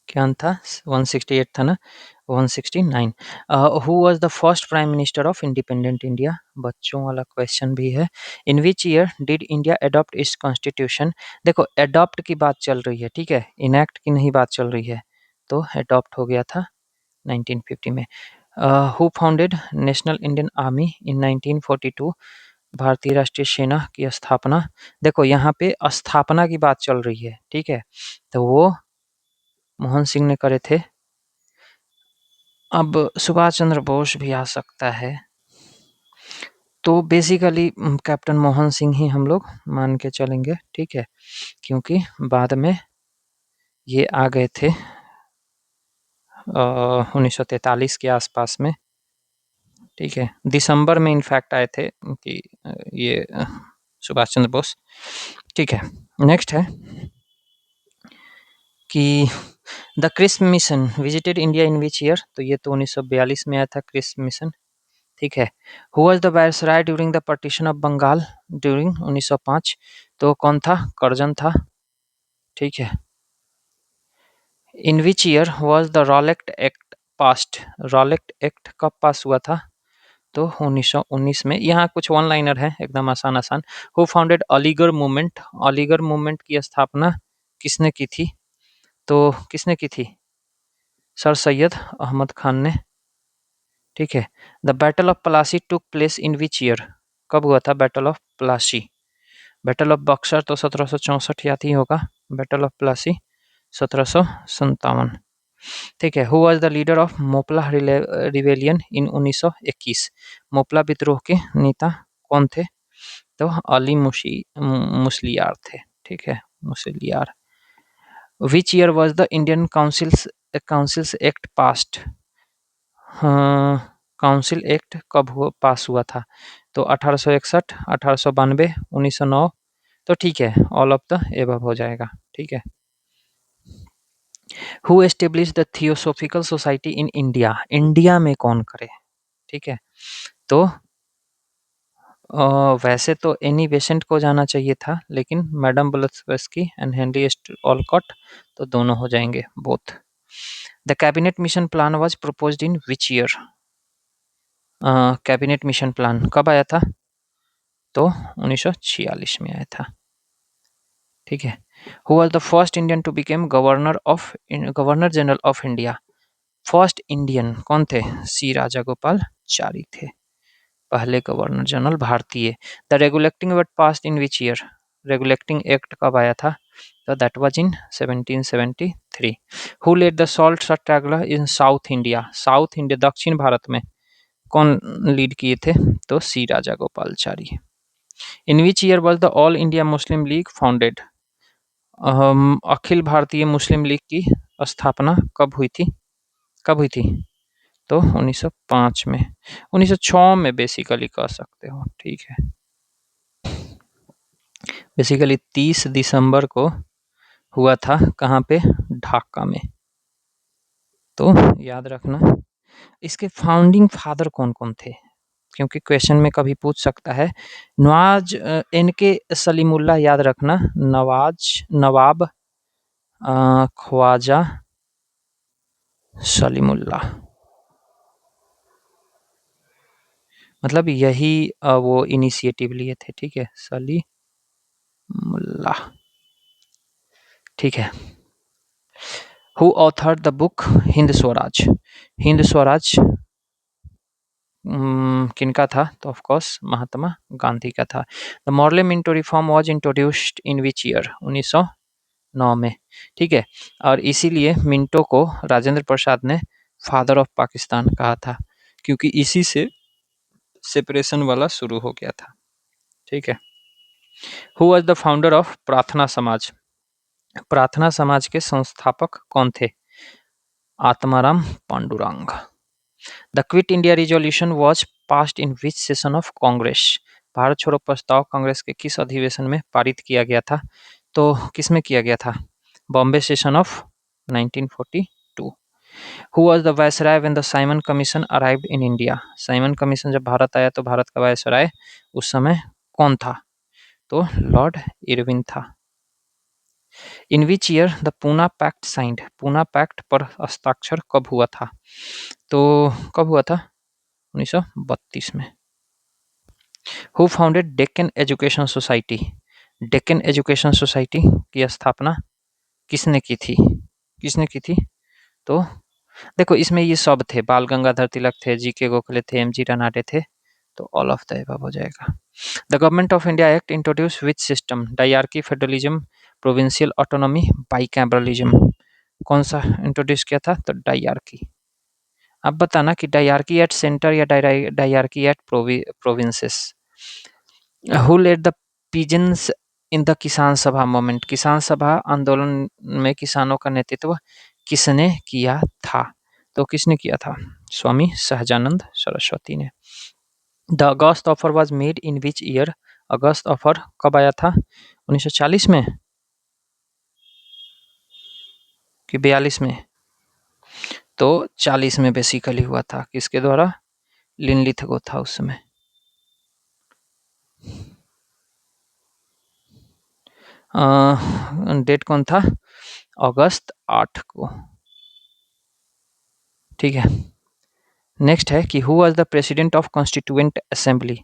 क्या था, 168 था ना, 169। Who was the first prime minister of independent India, बच्चों वाला क्वेश्चन भी है। In which year did India adopt its constitution. देखो अडॉप्ट की बात चल रही है, ठीक है, इनैक्ट की नहीं बात चल रही है। तो अडॉप्ट हो गया था 1950 में। Who founded national Indian army इन 1942। भारतीय राष्ट्रीय सेना की स्थापना, देखो यहाँ पे स्थापना की बात चल रही है, ठीक है, तो वो मोहन सिंह ने करे थे। अब सुभाष चंद्र बोस भी आ सकता है, तो बेसिकली कैप्टन मोहन सिंह ही हम लोग मान के चलेंगे, ठीक है, क्योंकि बाद में ये आ गए थे 1943 के आसपास में, ठीक है, दिसंबर में इनफैक्ट आए थे कि ये सुभाष चंद्र बोस, ठीक है। नेक्स्ट है कि the crisp mission visited India in which year, तो ये तो 1942 में आया था क्रिस्प मिशन, ठीक है। Who was the viceroy during the partition of Bengal during 1905, तो कौन था, कर्जन था, ठीक है। In which year was the Rowlatt act passed, Rowlatt act कब पास हुआ था, तो 1919 में। यहाँ कुछ वन लाइनर है एकदम आसान आसान। Who founded Aligarh movement, Aligarh movement की स्थापना किसने की थी, तो किसने की थी, सर सैयद अहमद खान ने, ठीक है। The battle of Plassey took place in which year, कब हुआ था battle of Plassey. Battle of Buxar तो 1764 याद ही होगा, बैटल ऑफ प्लासी 1757, ठीक है। Who was the leader of Moplah rebellion in 1921, Moplah विद्रोह के नेता कौन थे, तो अली मुसलियार थे, ठीक है, मुसलियार। विच year was the Indian councils act passed, council act कब पास हुआ था, तो 1861, 1892, 1909, तो ठीक है, ऑल ऑफ द एबव हो जाएगा, ठीक है। Who establish the theosophical society in India, India में कौन करे, ठीक है, तो वैसे तो एनी बेसेंट को जाना चाहिए था, लेकिन मैडम ब्लत्सकी एंड हेनरी ऑलकॉट, तो दोनों हो जाएंगे both. The cabinet mission plan was proposed in which year, cabinet mission plan कब आया था, तो 1946 में आया था, ठीक है। Who was the first Indian to became governor general of India, first Indian कौन थे, सी राजागोपालचारी थे, पहले गवर्नर जनरल भारतीय। The regulating act passed in which year, regulating act कब आया था, तो that was in 1773। Who led the salt Satyagraha in south India, south India दक्षिण भारत में कौन लीड किए थे, तो C Rajagopalachari. In which year was the all India Muslim league founded, Akhil Bharatiya Muslim league की स्थापना कब हुई थी, कब हुई थी, तो 1905 में, 1906 में बेसिकली कह सकते हो, ठीक है। बेसिकली 30 दिसंबर को हुआ था, कहाँ पे, ढाका में, तो याद रखना। इसके फाउंडिंग फादर कौन कौन थे, क्योंकि क्वेश्चन में कभी पूछ सकता है। नवाज इनके सलीमुल्लाह याद रखना, नवाब ख्वाजा सलीमुल्लाह, मतलब यही वो इनिशिएटिव लिए थे, ठीक है, सलीमुल्लाह, ठीक है। Who authored the book Hind Swaraj, Hind Swaraj किनका था, तो ऑफ कोर्स महात्मा गांधी का था। The model Minto reform was introduced in which year, 1909 में, ठीक है। और इसीलिए मिंटो को राजेंद्र प्रसाद ने फादर ऑफ पाकिस्तान कहा था, क्योंकि इसी से सेपरेशन वाला शुरू हो गया था। ठीक है। Who was the founder of प्रार्थना समाज? प्रार्थना समाज के संस्थापक कौन थे? Atmaram Pandurang. The Quit India resolution was passed in which session of Congress? Bharat छोड़ो प्रस्ताव कांग्रेस के किस अधिवेशन में पारित किया गया था? तो किसमें किया गया था? Bombay session of 1942। Who was the viceroy when the Simon commission arrived in India? Simon commission जब भारत आया तो भारत का वायसराय उस समय कौन था? तो लॉर्ड इरविन था। In which year the Poona pact signed? Poona pact पर हस्ताक्षर कब हुआ था? तो कब हुआ था? 1932 में। Who founded Deccan education society? Deccan education society की स्थापना किसने की थी? किसने की थी? तो देखो, इसमें ये सब थे, बाल गंगाधर तिलक थे, जी.के. गोखले थे, एम.जी. रनाडे थे, तो ऑल ऑफ द अबव हो जाएगा। The government of India act introduce which system? Dyarchy, federalism, provincial autonomy, bicameralism? कौन सा इंट्रोड्यूस किया था? तो डायरकी। अब बताना कि डायरकी एट सेंटर या dyarchy at provinces. Who led the peasants in the Kisan Sabha movement? किसान सभा आंदोलन में किसानों का नेतृत्व किसने किया था? तो किसने किया था? स्वामी सहजानंद सरस्वती ने। The August offer was made in which year? August offer कब आया था? 1940 में कि 42 में? तो 40 में बेसिकली हुआ था। किसके द्वारा? लिनलिथ था उस समय। डेट कौन था? अगस्त 8 को। ठीक है। नेक्स्ट है कि who was the president of constituent assembly?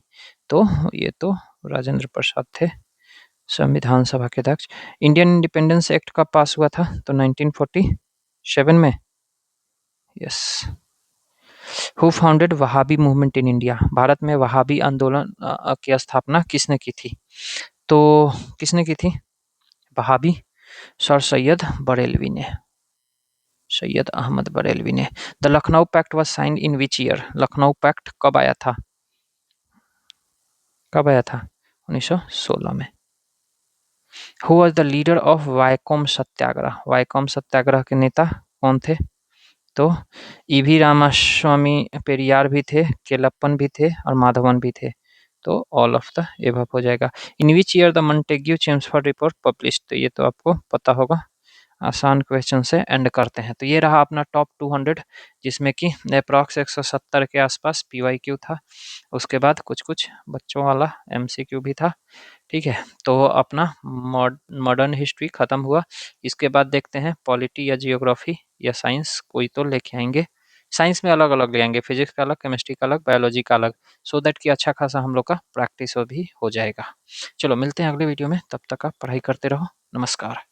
तो ये तो राजेंद्र प्रसाद थे, संविधान सभा के अध्यक्ष। इंडियन इंडिपेंडेंस एक्ट कब पास हुआ था? तो 1947 में। Yes. Who founded Wahhabi movement in India? भारत में वहाबी आंदोलन की स्थापना किसने की थी? तो किसने की थी वहाबी? सर सैयद बरेलवी ने, सैयद अहमद बरेलवी ने। The Lucknow pact was signed in which year? Lucknow pact कब आया था? कब आया था? 1916 में। Who was the leader of Vaikom Satyagraha? Vaikom Satyagraha के नेता कौन थे? तो ईवी रामास्वामी पेरियार भी थे, केलप्पन भी थे और माधवन भी थे, तो ऑल ऑफ द एबव हो जाएगा। In which year the Montagu Chelmsford report publish? तो ये तो आपको पता होगा। आसान क्वेश्चन से एंड करते हैं। तो ये रहा अपना टॉप 200, जिसमें कि अप्रॉक्स 170 के आसपास पीवाईक्यू था। उसके बाद कुछ कुछ बच्चों वाला एमसीक्यू भी था। ठीक है, तो अपना मॉडर्न हिस्ट्री खत्म हुआ। इसके बाद देखते हैं पॉलिटी या जियोग्राफी या साइंस, कोई तो लेके आएंगे। साइंस में अलग अलग ले आएंगे, फिजिक्स का अलग, केमिस्ट्री का अलग, बायोलॉजी का अलग, सो दैट कि अच्छा खासा हम लोग का प्रैक्टिस भी हो जाएगा। चलो मिलते हैं अगले वीडियो में, तब तक आप पढ़ाई करते रहो। नमस्कार।